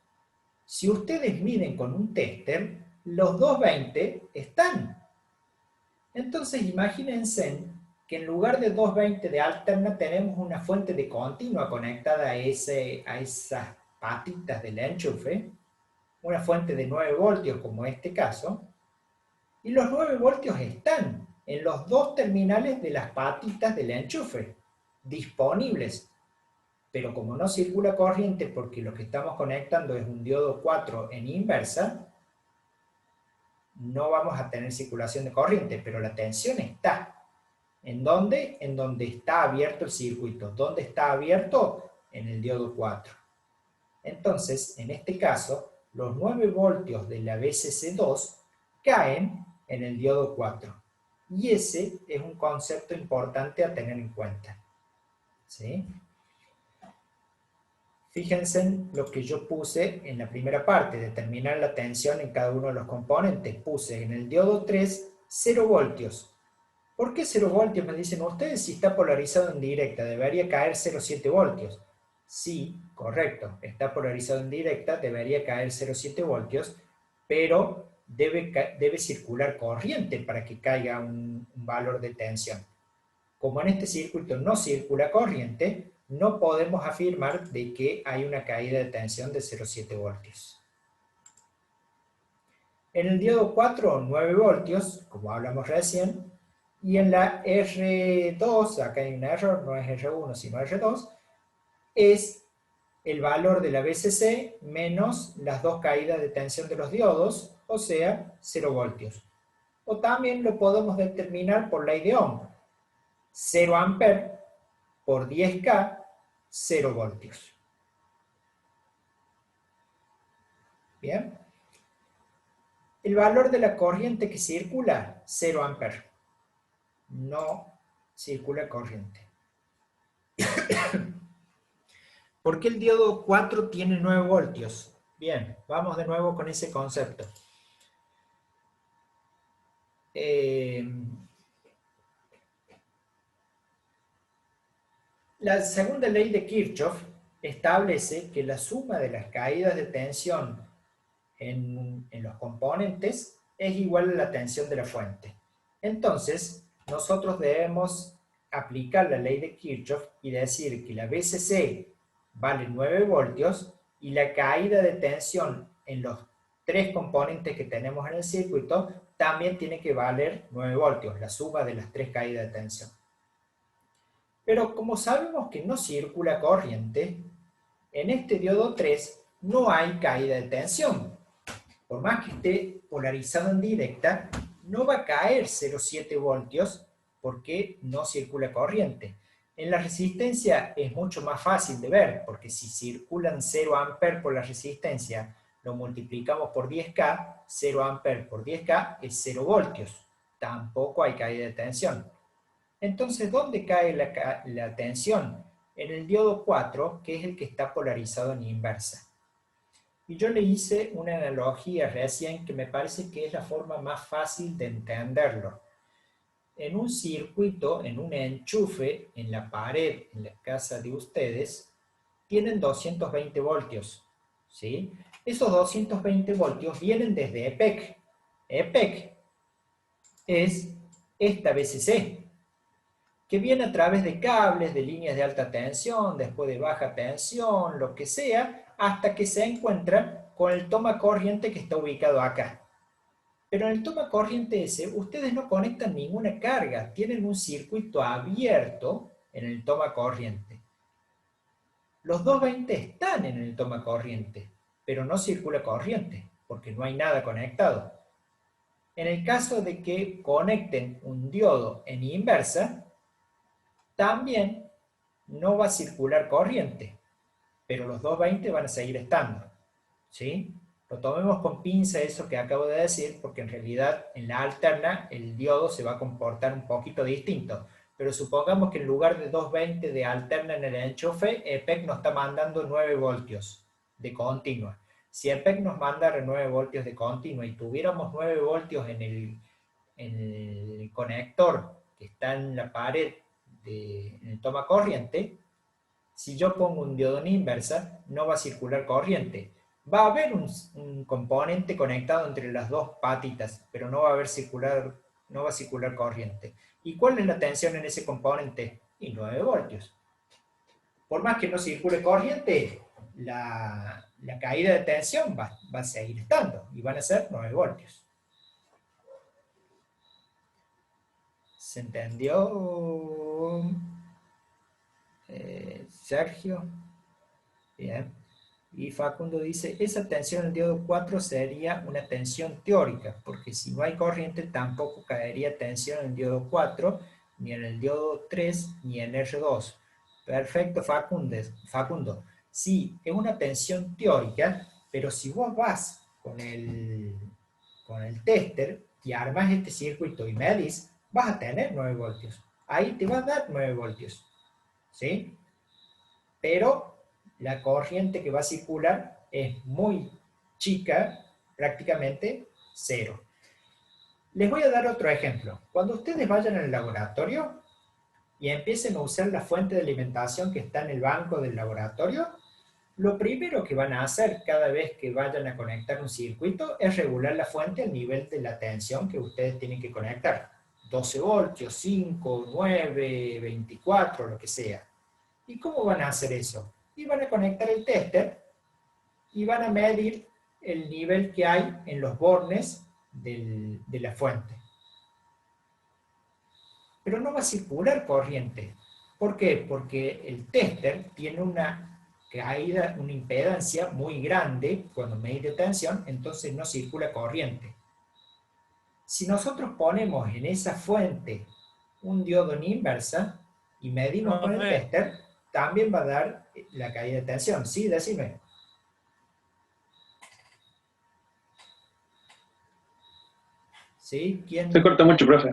Si ustedes miden con un tester, los 220 están. Entonces imagínense que en lugar de 220 de alterna tenemos una fuente de continua conectada a esas patitas del enchufe, una fuente de 9 voltios como este caso, y los 9 voltios están en los dos terminales de las patitas del enchufe, disponibles. Pero como no circula corriente porque lo que estamos conectando es un diodo 4 en inversa, no vamos a tener circulación de corriente, pero la tensión está. ¿En dónde? En donde está abierto el circuito. ¿Dónde está abierto? En el diodo 4. Entonces, en este caso, los 9 voltios de la VCC2 caen en el diodo 4. Y ese es un concepto importante a tener en cuenta. ¿Sí? Fíjense en lo que yo puse en la primera parte, determinar la tensión en cada uno de los componentes. Puse en el diodo 3, 0 voltios. ¿Por qué 0 voltios? Me dicen ustedes, si está polarizado en directa, debería caer 0,7 voltios. Sí, correcto, está polarizado en directa, debería caer 0,7 voltios, pero debe circular corriente para que caiga un valor de tensión. Como en este circuito no circula corriente, no podemos afirmar de que hay una caída de tensión de 0,7 voltios. En el diodo 4, 9 voltios, como hablamos recién, y en la R2, acá hay un error, no es R1 sino R2, es el valor de la VCC menos las dos caídas de tensión de los diodos, o sea, 0 voltios. O también lo podemos determinar por ley de Ohm. 0 amperes por 10K, 0 voltios. Bien. El valor de la corriente que circula, 0 amperes. No circula corriente. ¿Por qué el diodo 4 tiene 9 voltios? Bien, vamos de nuevo con ese concepto. La segunda ley de Kirchhoff establece que la suma de las caídas de tensión en los componentes es igual a la tensión de la fuente. Entonces, nosotros debemos aplicar la ley de Kirchhoff y decir que la VCC vale 9 voltios y la caída de tensión en los tres componentes que tenemos en el circuito también tiene que valer 9 voltios, la suma de las tres caídas de tensión. Pero como sabemos que no circula corriente, en este diodo 3 no hay caída de tensión. Por más que esté polarizado en directa, no va a caer 0,7 voltios porque no circula corriente. En la resistencia es mucho más fácil de ver, porque si circulan 0 amperes por la resistencia, lo multiplicamos por 10K, 0 amperes por 10K es 0 voltios. Tampoco hay caída de tensión. Entonces, ¿dónde cae la tensión? En el diodo 4, que es el que está polarizado en inversa. Y yo le hice una analogía recién que me parece que es la forma más fácil de entenderlo. En un circuito, en un enchufe, en la pared, en la casa de ustedes, tienen 220 voltios. ¿Sí? Esos 220 voltios vienen desde EPEC. EPEC es esta VCC, que viene a través de cables, de líneas de alta tensión, después de baja tensión, lo que sea, hasta que se encuentra con el toma corriente que está ubicado acá. Pero en el toma corriente ese, ustedes no conectan ninguna carga, tienen un circuito abierto en el toma corriente. Los 220 están en el toma corriente, pero no circula corriente, porque no hay nada conectado. En el caso de que conecten un diodo en inversa, también no va a circular corriente, pero los 220 van a seguir estando. ¿Sí? Lo tomemos con pinza eso que acabo de decir, porque en realidad en la alterna el diodo se va a comportar un poquito distinto. Pero supongamos que en lugar de 220 de alterna en el enchufe, EPEC nos está mandando 9 voltios de continua. Si EPEC nos manda 9 voltios de continua y tuviéramos 9 voltios en el conector que está en la pared en el toma corriente, si yo pongo un diodo en inversa, no va a circular corriente. Va a haber un componente conectado entre las dos patitas, pero no va a circular corriente. ¿Y cuál es la tensión en ese componente? Y 9 voltios. Por más que no circule corriente, la caída de tensión va a seguir estando y van a ser 9 voltios. ¿Se entendió, Sergio? Bien. Y Facundo dice, esa tensión en el diodo 4 sería una tensión teórica, porque si no hay corriente tampoco caería tensión en el diodo 4, ni en el diodo 3, ni en R2. Perfecto, Facundo. Sí, es una tensión teórica, pero si vos vas con el tester y armas este circuito y medís, vas a tener 9 voltios. Ahí te va a dar 9 voltios. ¿Sí? Pero la corriente que va a circular es muy chica, prácticamente cero. Les voy a dar otro ejemplo. Cuando ustedes vayan al laboratorio y empiecen a usar la fuente de alimentación que está en el banco del laboratorio, lo primero que van a hacer cada vez que vayan a conectar un circuito es regular la fuente al nivel de la tensión que ustedes tienen que conectar. 12 voltios, 5, 9, 24, lo que sea. ¿Y cómo van a hacer eso? Y van a conectar el tester y van a medir el nivel que hay en los bornes de la fuente. Pero no va a circular corriente. ¿Por qué? Porque el tester tiene una caída, una impedancia muy grande cuando mide tensión, entonces no circula corriente. Si nosotros ponemos en esa fuente un diodo en inversa y medimos con el Profe, tester, también va a dar la caída de tensión. Sí, decime. ¿Sí? Se ¿Quién? corta mucho, profe.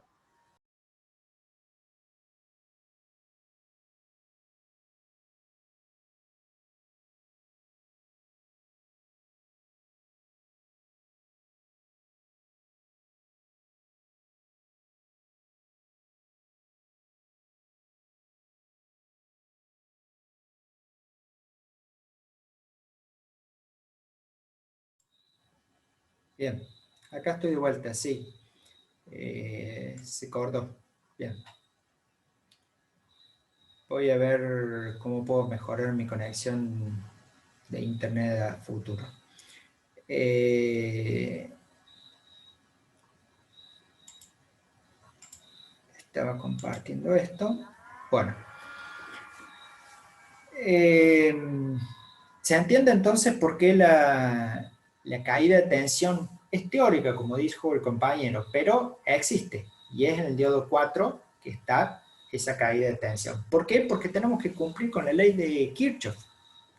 Bien. Acá estoy de vuelta, sí. Se cortó. Bien. Voy a ver cómo puedo mejorar mi conexión de internet a futuro. Estaba compartiendo esto. Bueno. Se entiende entonces por qué la caída de tensión es teórica, como dijo el compañero, pero existe. Y es en el diodo 4 que está esa caída de tensión. ¿Por qué? Porque tenemos que cumplir con la ley de Kirchhoff.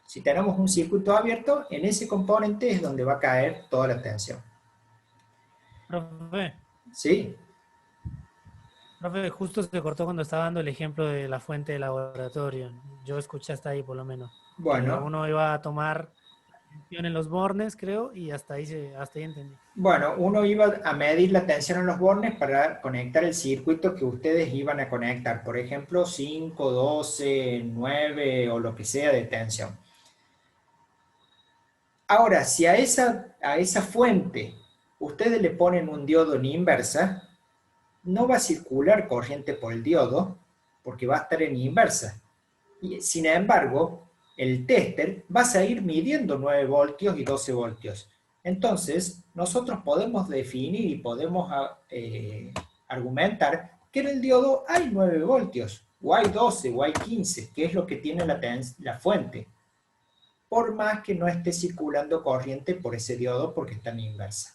Si tenemos un circuito abierto, en ese componente es donde va a caer toda la tensión. profe, ¿Sí? profe, justo se cortó cuando estaba dando el ejemplo de la fuente de laboratorio. Yo escuché hasta ahí por lo menos. Que Bueno, uno iba a tomar tensión en los bornes, creo, y hasta ahí entendí. Bueno, uno iba a medir la tensión en los bornes para conectar el circuito que ustedes iban a conectar, por ejemplo, 5, 12, 9 o lo que sea de tensión. Ahora, si a esa fuente ustedes le ponen un diodo en inversa, no va a circular corriente por el diodo porque va a estar en inversa. Y, sin embargo, el tester va a seguir midiendo 9 voltios y 12 voltios. Entonces, nosotros podemos definir y podemos argumentar que en el diodo hay 9 voltios, o hay 12, o hay 15, que es lo que tiene la fuente, por más que no esté circulando corriente por ese diodo porque está en inversa.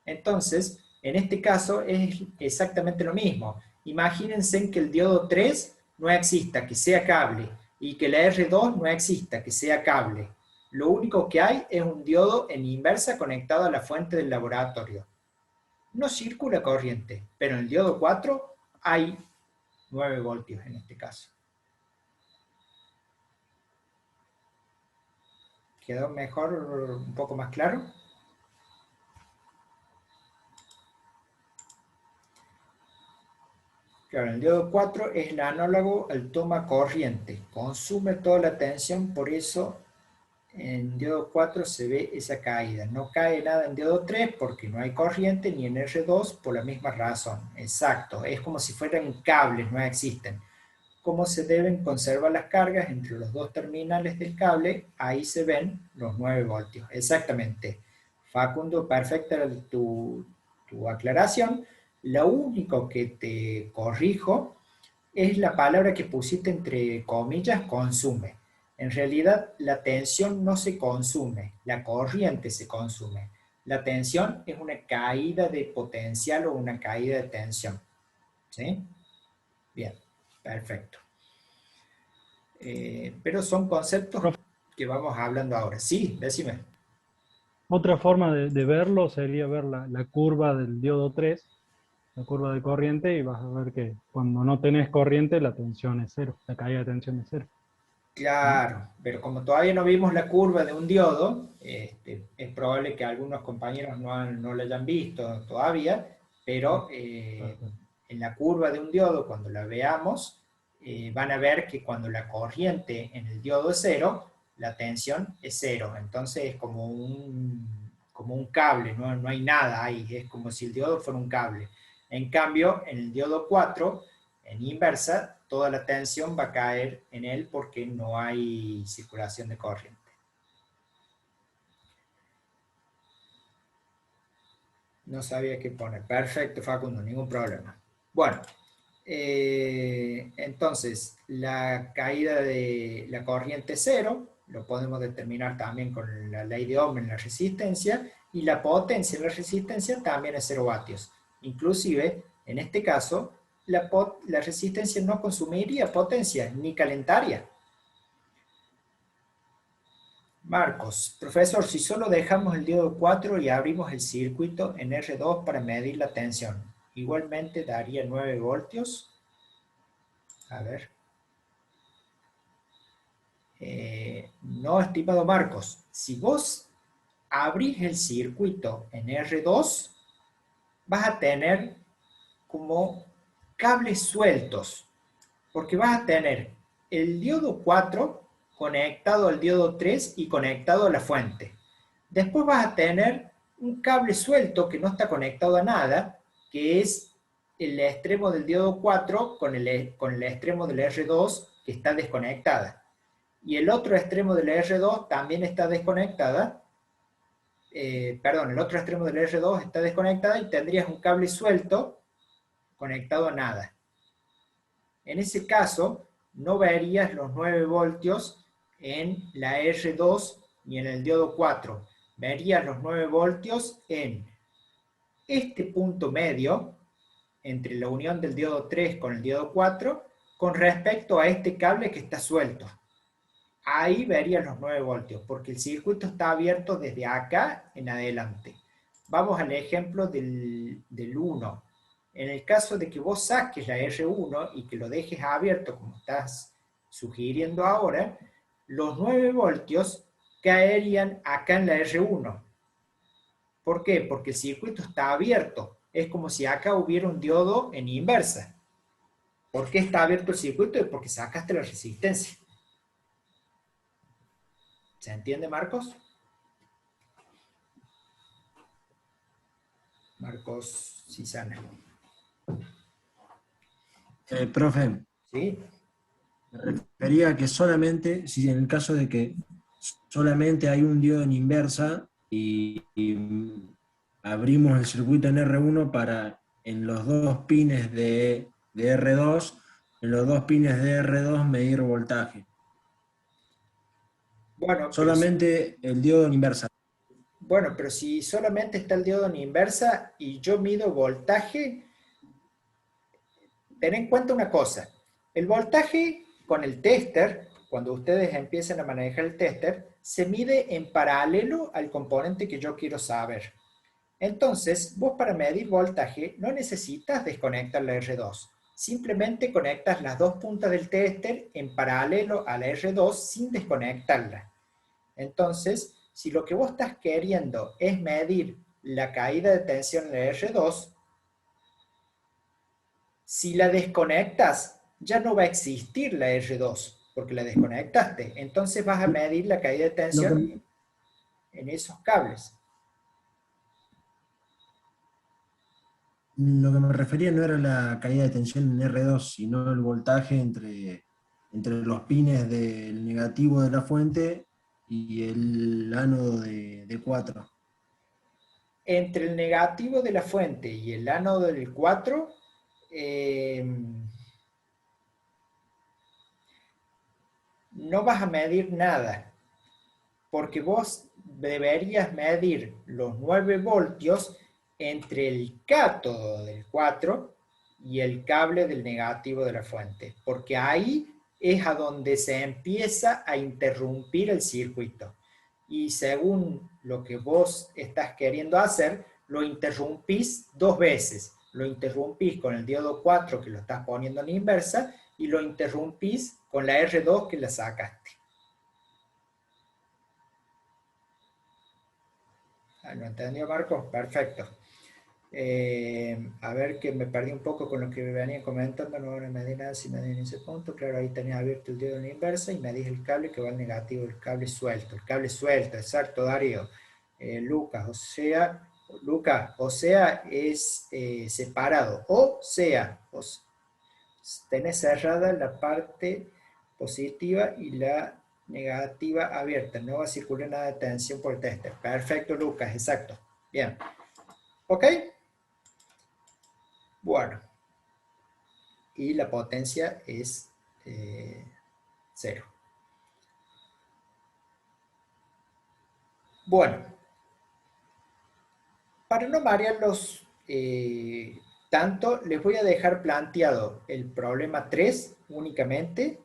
Entonces, en este caso es exactamente lo mismo. Imagínense que el diodo 3 no exista, que sea cable, y que la R2 no exista, que sea cable. Lo único que hay es un diodo en inversa conectado a la fuente del laboratorio. No circula corriente, pero en el diodo 4 hay 9 voltios en este caso. ¿Quedó mejor, un poco más claro? Claro, el diodo 4 es el análogo al toma corriente, consume toda la tensión, por eso en diodo 4 se ve esa caída. No cae nada en diodo 3 porque no hay corriente, ni en R2 por la misma razón. Exacto, es como si fueran cables, no existen. Cómo se deben conservar las cargas entre los dos terminales del cable, ahí se ven los 9 voltios. Exactamente. Facundo, perfecta tu aclaración. Lo único que te corrijo es la palabra que pusiste entre comillas, consume. En realidad, la tensión no se consume, la corriente se consume. La tensión es una caída de potencial o una caída de tensión. ¿Sí? Bien, perfecto. Pero son conceptos Profe, que vamos hablando ahora. Sí, decime. otra forma de verlo sería ver la curva del diodo 3, la curva de corriente, y vas a ver que cuando no tenés corriente la tensión es cero, la caída de tensión es cero. ¿No? Claro, pero como todavía no vimos la curva de un diodo, es probable que algunos compañeros no la hayan visto todavía, pero Perfecto. en la curva de un diodo, cuando la veamos, van a ver que cuando la corriente en el diodo es cero, la tensión es cero. Entonces es como un cable, no hay nada ahí, es como si el diodo fuera un cable. En cambio, en el diodo 4 en inversa, toda la tensión va a caer en él porque no hay circulación de corriente. No sabía qué poner. Perfecto, Facundo, ningún problema. Bueno, entonces, la caída de la corriente cero, lo podemos determinar también con la ley de Ohm en la resistencia, y la potencia en la resistencia también es 0 vatios. Inclusive, en este caso, la resistencia no consumiría potencia ni calentaría. Marcos, profesor, si solo dejamos el diodo 4 y abrimos el circuito en R2 para medir la tensión, igualmente daría 9 voltios. A ver. No, estimado Marcos, si vos abrís el circuito en R2, vas a tener como cables sueltos, porque vas a tener el diodo 4 conectado al diodo 3 y conectado a la fuente. Después vas a tener un cable suelto que no está conectado a nada, que es el extremo del diodo 4 con el extremo del R2 que está desconectada. Y el otro extremo del R2 también está desconectada. El otro extremo del R2 está desconectada y tendrías un cable suelto conectado a nada. En ese caso, no verías los 9 voltios en la R2 ni en el diodo 4. Verías los 9 voltios en este punto medio, entre la unión del diodo 3 con el diodo 4, con respecto a este cable que está suelto. Ahí verías los 9 voltios, porque el circuito está abierto desde acá en adelante. Vamos al ejemplo del 1. En el caso de que vos saques la R1 y que lo dejes abierto como estás sugiriendo ahora, los 9 voltios caerían acá en la R1. ¿Por qué? Porque el circuito está abierto. Es como si acá hubiera un diodo en inversa. ¿Por qué está abierto el circuito? Porque sacaste la resistencia. ¿Se entiende, Marcos? Marcos Cisana. Profe, ¿Sí? me refería a que solamente, si en el caso de que solamente hay un diodo en inversa y abrimos el circuito en R1 para en los dos pines de R2, en los dos pines de R2 medir voltaje. Bueno, Solamente el diodo en inversa. Bueno, pero si solamente está el diodo en inversa y yo mido voltaje, ten en cuenta una cosa. El voltaje con el tester, cuando ustedes empiecen a manejar el tester, se mide en paralelo al componente que yo quiero saber. Entonces, vos para medir voltaje no necesitas desconectar la R2. Simplemente conectas las dos puntas del tester en paralelo a la R2 sin desconectarla. Entonces, si lo que vos estás queriendo es medir la caída de tensión en la R2, si la desconectas, ya no va a existir la R2, porque la desconectaste. Entonces vas a medir la caída de tensión en esos cables. Lo que me refería no era la caída de tensión en R2, sino el voltaje entre los pines del negativo de la fuente y el ánodo de 4. Entre el negativo de la fuente y el ánodo del 4, no vas a medir nada, porque vos deberías medir los 9 voltios entre el cátodo del 4 y el cable del negativo de la fuente, porque ahí es a donde se empieza a interrumpir el circuito. Y según lo que vos estás queriendo hacer, lo interrumpís 2 veces. Lo interrumpís con el diodo 4 que lo estás poniendo en la inversa y lo interrumpís con la R2 que la sacaste. ¿Lo entendió, Marco? Perfecto. A ver, que me perdí un poco con lo que me venían comentando. No me medí nada si medí en ese punto. Claro, ahí tenías abierto el diodo en la inversa y medís el cable que va al negativo, el cable suelto, exacto, Darío. Lucas, o sea, es separado, tenés cerrada la parte positiva y la negativa abierta. No va a circular nada de tensión por el tester. Perfecto, Lucas, exacto. Bien. ¿Ok? Bueno. Y la potencia es 0. Bueno. Para no marearlos tanto, les voy a dejar planteado el problema 3 únicamente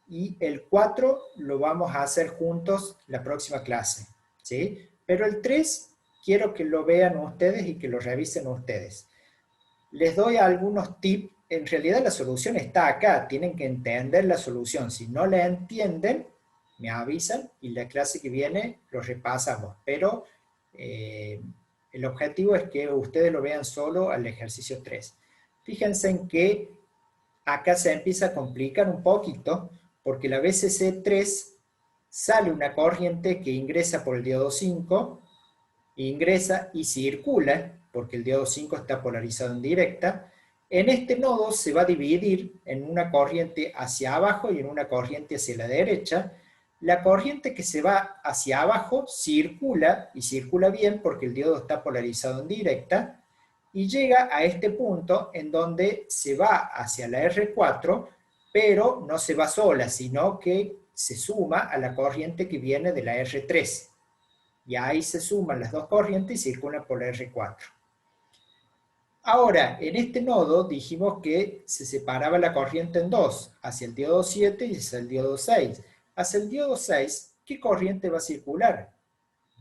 y el 4 lo vamos a hacer juntos la próxima clase, ¿sí? Pero el 3 quiero que lo vean ustedes y que lo revisen ustedes. Les doy algunos tips. En realidad la solución está acá, tienen que entender la solución. Si no la entienden, me avisan y la clase que viene lo repasamos. Pero el objetivo es que ustedes lo vean solo al ejercicio 3. Fíjense en que acá se empieza a complicar un poquito, porque la VCC3 sale una corriente que ingresa por el diodo 5, ingresa y circula, porque el diodo 5 está polarizado en directa. En este nodo se va a dividir en una corriente hacia abajo y en una corriente hacia la derecha. La corriente que se va hacia abajo circula, y circula bien porque el diodo está polarizado en directa, y llega a este punto en donde se va hacia la R4, pero no se va sola, sino que se suma a la corriente que viene de la R3. Y ahí se suman las dos corrientes y circulan por la R4. Ahora, en este nodo dijimos que se separaba la corriente en dos, hacia el diodo 7 y hacia el diodo 6. Hacia el diodo 6, ¿qué corriente va a circular?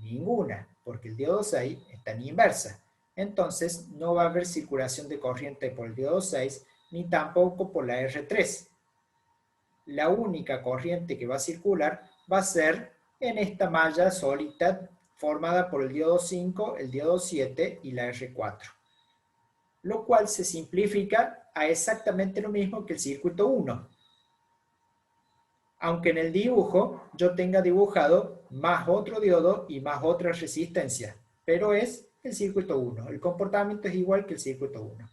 Ninguna, porque el diodo 6 está en inversa. Entonces, no va a haber circulación de corriente por el diodo 6, ni tampoco por la R3. La única corriente que va a circular va a ser en esta malla solita formada por el diodo 5, el diodo 7 y la R4. Lo cual se simplifica a exactamente lo mismo que el circuito 1. Aunque en el dibujo yo tenga dibujado más otro diodo y más otra resistencia, pero es el circuito 1. El comportamiento es igual que el circuito 1.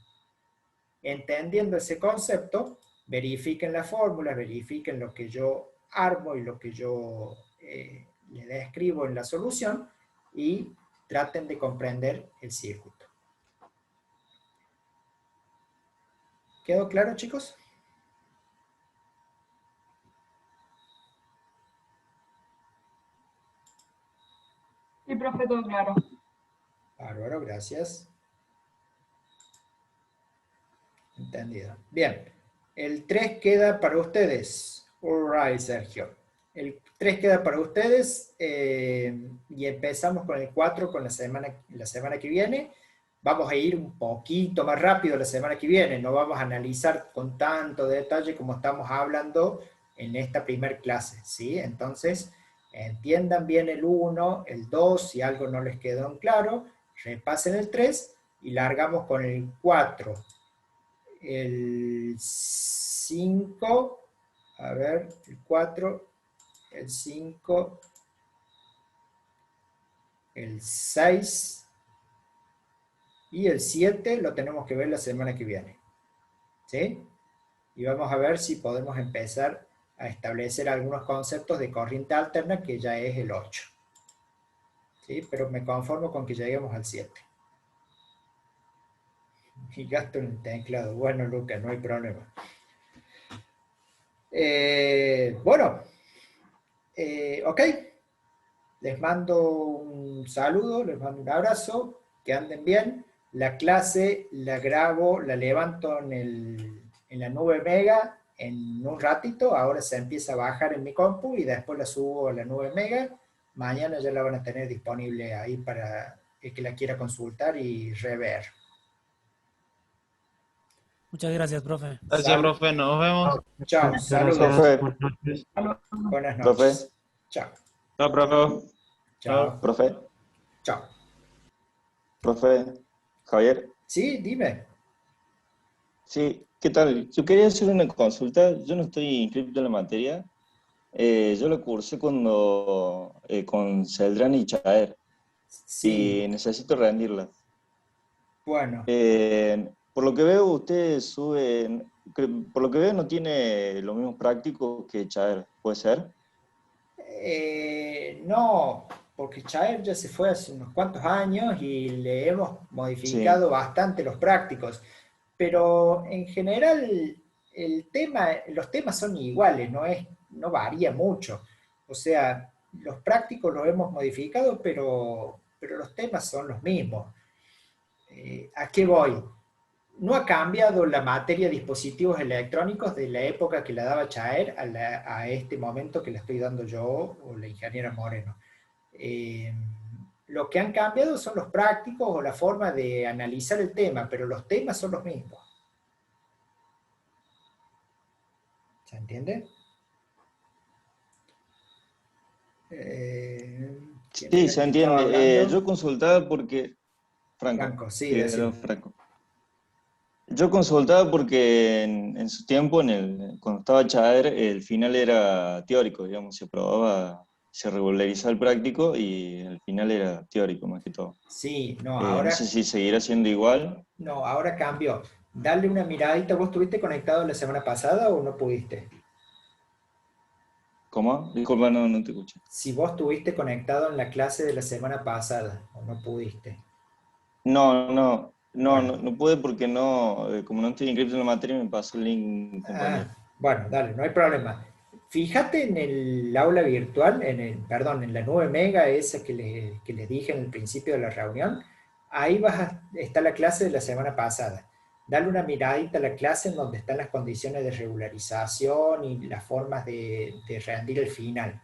Entendiendo ese concepto, verifiquen las fórmulas, verifiquen lo que yo armo y lo que yo le describo en la solución y traten de comprender el circuito. ¿Quedó claro, chicos? Sí, profe, todo claro. Bárbaro, gracias. Entendido. Bien, el 3 queda para ustedes. All right, Sergio. El 3 queda para ustedes y empezamos con el 4 con la semana que viene. Vamos a ir un poquito más rápido la semana que viene, no vamos a analizar con tanto detalle como estamos hablando en esta primera clase, ¿sí? Entonces, entiendan bien el 1, el 2, si algo no les quedó en claro, repasen el 3 y largamos con el 4. El 5, a ver, el 4, el 5, el 6 y el 7 lo tenemos que ver la semana que viene. ¿Sí? Y vamos a ver si podemos empezar a establecer algunos conceptos de corriente alterna, que ya es el 8. ¿Sí? Pero me conformo con que lleguemos al 7. Y gasto en el teclado. Bueno, Lucas, no hay problema. Bueno. Ok. Les mando un saludo, les mando un abrazo. Que anden bien. La clase la grabo, la levanto en la nube Mega en un ratito. Ahora se empieza a bajar en mi compu y después la subo a la nube Mega. Mañana ya la van a tener disponible ahí para el que la quiera consultar y rever. Muchas gracias, profe. Gracias, profe. Nos vemos. Chao, Muchas saludos. gracias. Buenas Profe. noches. Chao. Chao, profe. Chao. Profe, Chao. profe, Javier. Sí, dime. Sí, ¿qué tal? Yo quería hacer una consulta. Yo no estoy inscrito en la materia. Yo la cursé cuando con Celdrán y Chaer Sí. y necesito rendirla. Bueno. Por lo que veo, ustedes suben por lo que veo no tiene los mismos prácticos que Chaer, ¿puede ser? No, porque Chaer ya se fue hace unos cuantos años y le hemos Sí, modificado bastante los prácticos, pero en general los temas son iguales, no varía mucho. O sea, los prácticos los hemos modificado, pero los temas son los mismos. ¿A qué voy? No ha cambiado la materia de dispositivos electrónicos de la época que la daba Chaer a este momento que la estoy dando yo o la ingeniera Moreno. Eh, lo que han cambiado son los prácticos o la forma de analizar el tema, pero los temas son los mismos. ¿Se entiende? ¿Quién sí, era se el que estaba entiende. hablando? Yo consultaba porque, Franco, Franco, sí, sí, era decime. Franco. Yo consultaba porque en su tiempo, cuando estaba Chaer, el final era teórico, digamos, se probaba, se regularizaba el práctico y el final era teórico más que todo. Sí, no, No sé ahora, si seguirá siendo igual. no, ahora cambió. Dale una miradita. ¿Vos estuviste conectado la semana pasada o no pudiste? ¿Cómo? Disculpa, no te escuché. Si vos estuviste conectado en la clase de la semana pasada o no pudiste. Bueno, No pude porque no, como no estoy inscrito en la materia, me pasó el link un compañero. bueno, dale, no hay problema. Fíjate en el aula virtual, perdón, en la nube mega esa que les dije en el principio de la reunión. Ahí está la clase de la semana pasada. Dale una miradita a la clase en donde están las condiciones de regularización y las formas de rendir el final.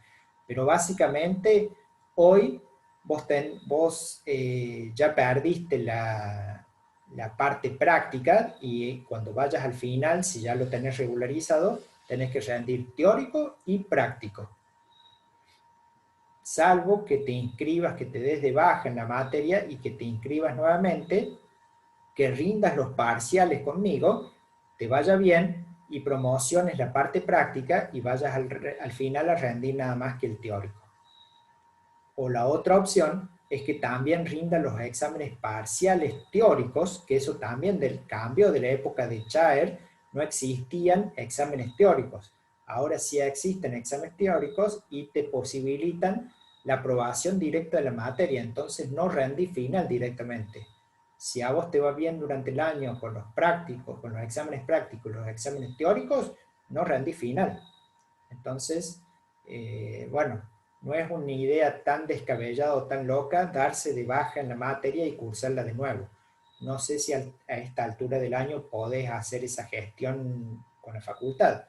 Pero básicamente, hoy vos ya perdiste la parte práctica y cuando vayas al final, si ya lo tenés regularizado, tenés que rendir teórico y práctico. Salvo que te inscribas, que te des de baja en la materia y que te inscribas nuevamente, que rindas los parciales conmigo, te vaya bien y promociones la parte práctica y vayas al final a rendir nada más que el teórico. O la otra opción es que también rinda los exámenes parciales teóricos, que eso también del cambio de la época de Chaer, no existían exámenes teóricos. Ahora sí existen exámenes teóricos y te posibilitan la aprobación directa de la materia, entonces no rendí final directamente. Si a vos te va bien durante el año con los prácticos, con los exámenes prácticos, los exámenes teóricos, no rendí final. Entonces, bueno, no es una idea tan descabellada o tan loca darse de baja en la materia y cursarla de nuevo. No sé si a esta altura del año podés hacer esa gestión con la facultad,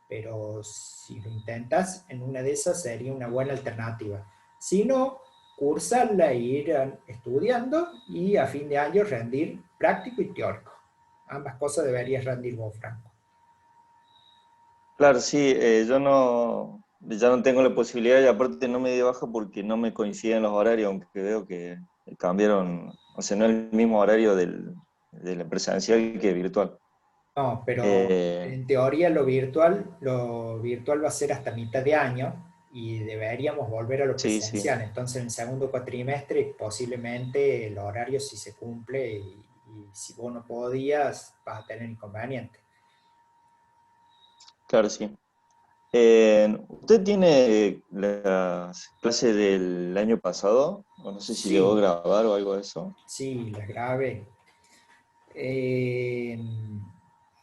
pero si lo intentas, en una de esas sería una buena alternativa. Si no, cursarla e ir estudiando y a fin de año rendir práctico y teórico. Ambas cosas deberías rendir vos, Franco. Claro, sí, ya no tengo la posibilidad y aparte no me di de baja porque no me coinciden los horarios, aunque veo que cambiaron, o sea, no es el mismo horario del presencial que virtual. No, pero Eh, en teoría lo virtual va a ser hasta mitad de año y deberíamos volver a lo sí, sí, presencial. Entonces, en el segundo cuatrimestre, posiblemente el horario sí se cumple y si vos no podías, vas a tener inconveniente. claro, sí. ¿Usted tiene las clases del año pasado? O no sé si llegó a Sí, grabar o algo de eso. sí, las grabé. Eh,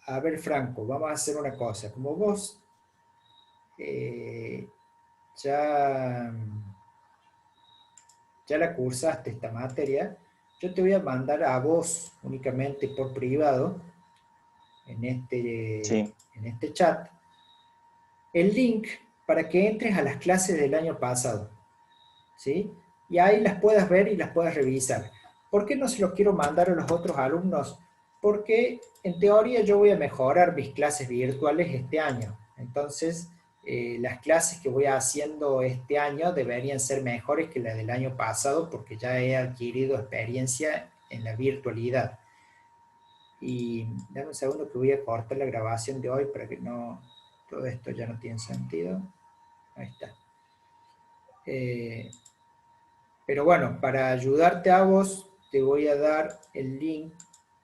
a ver, Franco, vamos a hacer una cosa. Como vos eh, ya ya la cursaste esta materia, yo te voy a mandar a vos únicamente por privado Sí, en este chat el link para que entres a las clases del año pasado, ¿sí? Y ahí las puedas ver y las puedas revisar. ¿Por qué no se los quiero mandar a los otros alumnos? Porque en teoría yo voy a mejorar mis clases virtuales este año. Entonces, las clases que voy haciendo este año deberían ser mejores que las del año pasado porque ya he adquirido experiencia en la virtualidad. Y dame un segundo que voy a cortar la grabación de hoy para que no, todo esto ya no tiene sentido. Ahí está. Eh, pero bueno, para ayudarte a vos, te voy a dar el link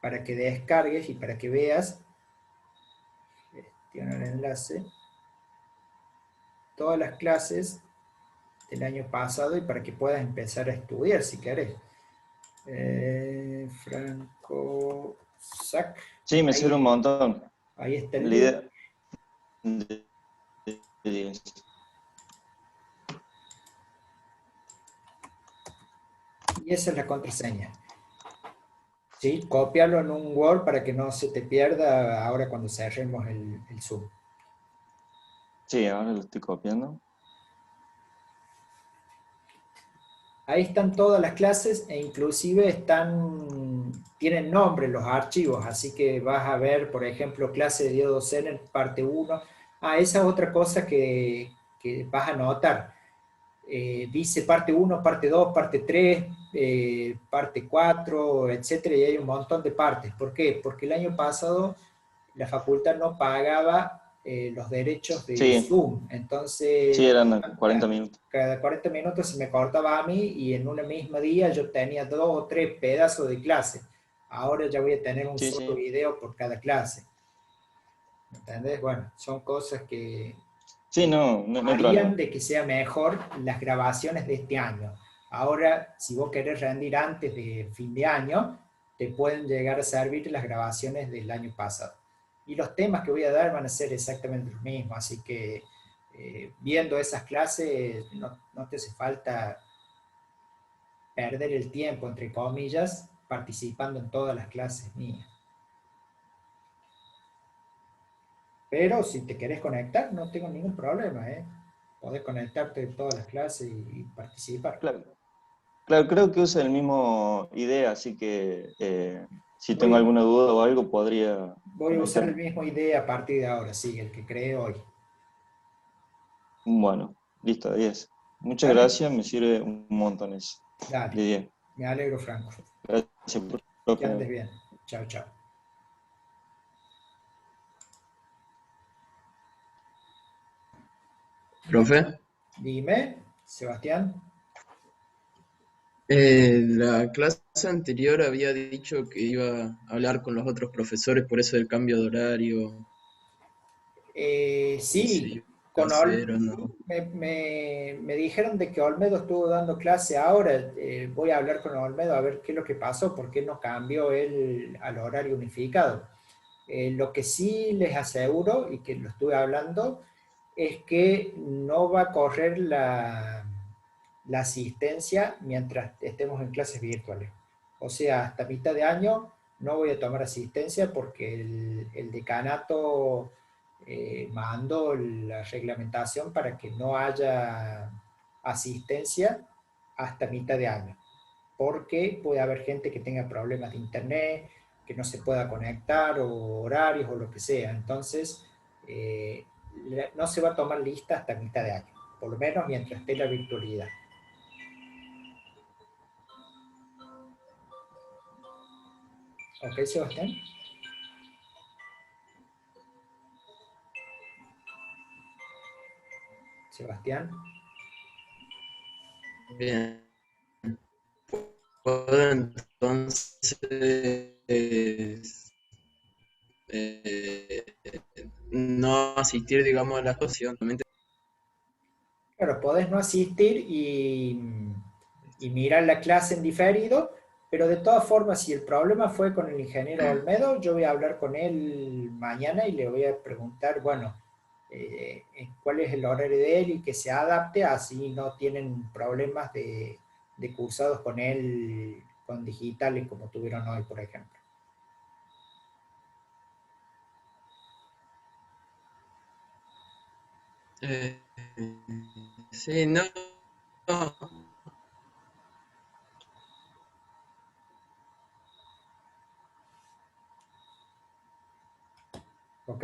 para que descargues y para que veas tiene el enlace, todas las clases del año pasado y para que puedas empezar a estudiar si querés. Franco Sac. Sí, me Ahí, sirve un montón. ahí está el La link. idea de 10. Y esa es la contraseña. ¿Sí? Cópialo en un Word para que no se te pierda ahora cuando cerremos el Zoom. Sí, ahora lo estoy copiando. Ahí están todas las clases e inclusive tienen nombre los archivos, así que vas a ver, por ejemplo, clase de diodo Zener, parte 1. Esa es otra cosa que vas a notar. Dice parte 1, parte 2, parte 3, parte 4, etcétera, y hay un montón de partes. ¿Por qué? Porque el año pasado la facultad no pagaba los derechos de Sí, Zoom, sí, entonces eran 40 minutos. cada 40 minutos se me cortaba a mí y en un mismo día yo tenía 2 o 3 pedazos de clase. Ahora ya voy a tener un Sí, solo sí. video por cada clase. ¿Entendés? Bueno, son cosas que Sí, no hay harían problema. de que sea mejor las grabaciones de este año. Ahora, si vos querés rendir antes de fin de año, te pueden llegar a servir las grabaciones del año pasado. Y los temas que voy a dar van a ser exactamente los mismos, así que viendo esas clases no te hace falta perder el tiempo, entre comillas, participando en todas las clases mías. Pero si te querés conectar, no tengo ningún problema, ¿eh? Podés conectarte en todas las clases y participar. Claro, claro, creo que usa el mismo idea, así que si tengo Voy, alguna duda o algo podría voy a usar el conectarme. mismo idea a partir de ahora, sí, el que creé hoy. Bueno, listo, 10. Muchas ¿Dale? gracias, me sirve un montón eso. Dale. De 10. Me alegro, Franco. Gracias, Que andes profe. bien. Chao, chao. Profe, Dime, Sebastián. la clase anterior había dicho que iba a hablar con los otros profesores por eso del cambio de horario, si se Sí, iba a con hacer o no. me dijeron de que Olmedo estuvo dando clase ahora. Voy a hablar con Olmedo a ver qué es lo que pasó, por qué no cambió él al horario unificado. Lo que sí les aseguro, y que lo estuve hablando, es que no va a correr la asistencia mientras estemos en clases virtuales. O sea, hasta mitad de año no voy a tomar asistencia porque el decanato mandó la reglamentación para que no haya asistencia hasta mitad de año, porque puede haber gente que tenga problemas de internet, que no se pueda conectar, o horarios, o lo que sea. Entonces, eh, no se va a tomar lista hasta mitad de año, por lo menos mientras esté la virtualidad. ¿Ok, Sebastián? Sebastián. Bien, puedo entonces eh, no asistir, digamos, a la exposición. Claro, podés no asistir y mirar la clase en diferido, pero de todas formas, si el problema fue con el ingeniero Olmedo, yo voy a hablar con él mañana y le voy a preguntar, bueno, cuál es el horario de él y que se adapte, así no tienen problemas de cursados con él, con digitales como tuvieron hoy, por ejemplo. Eh, sí, no. ¿Ok?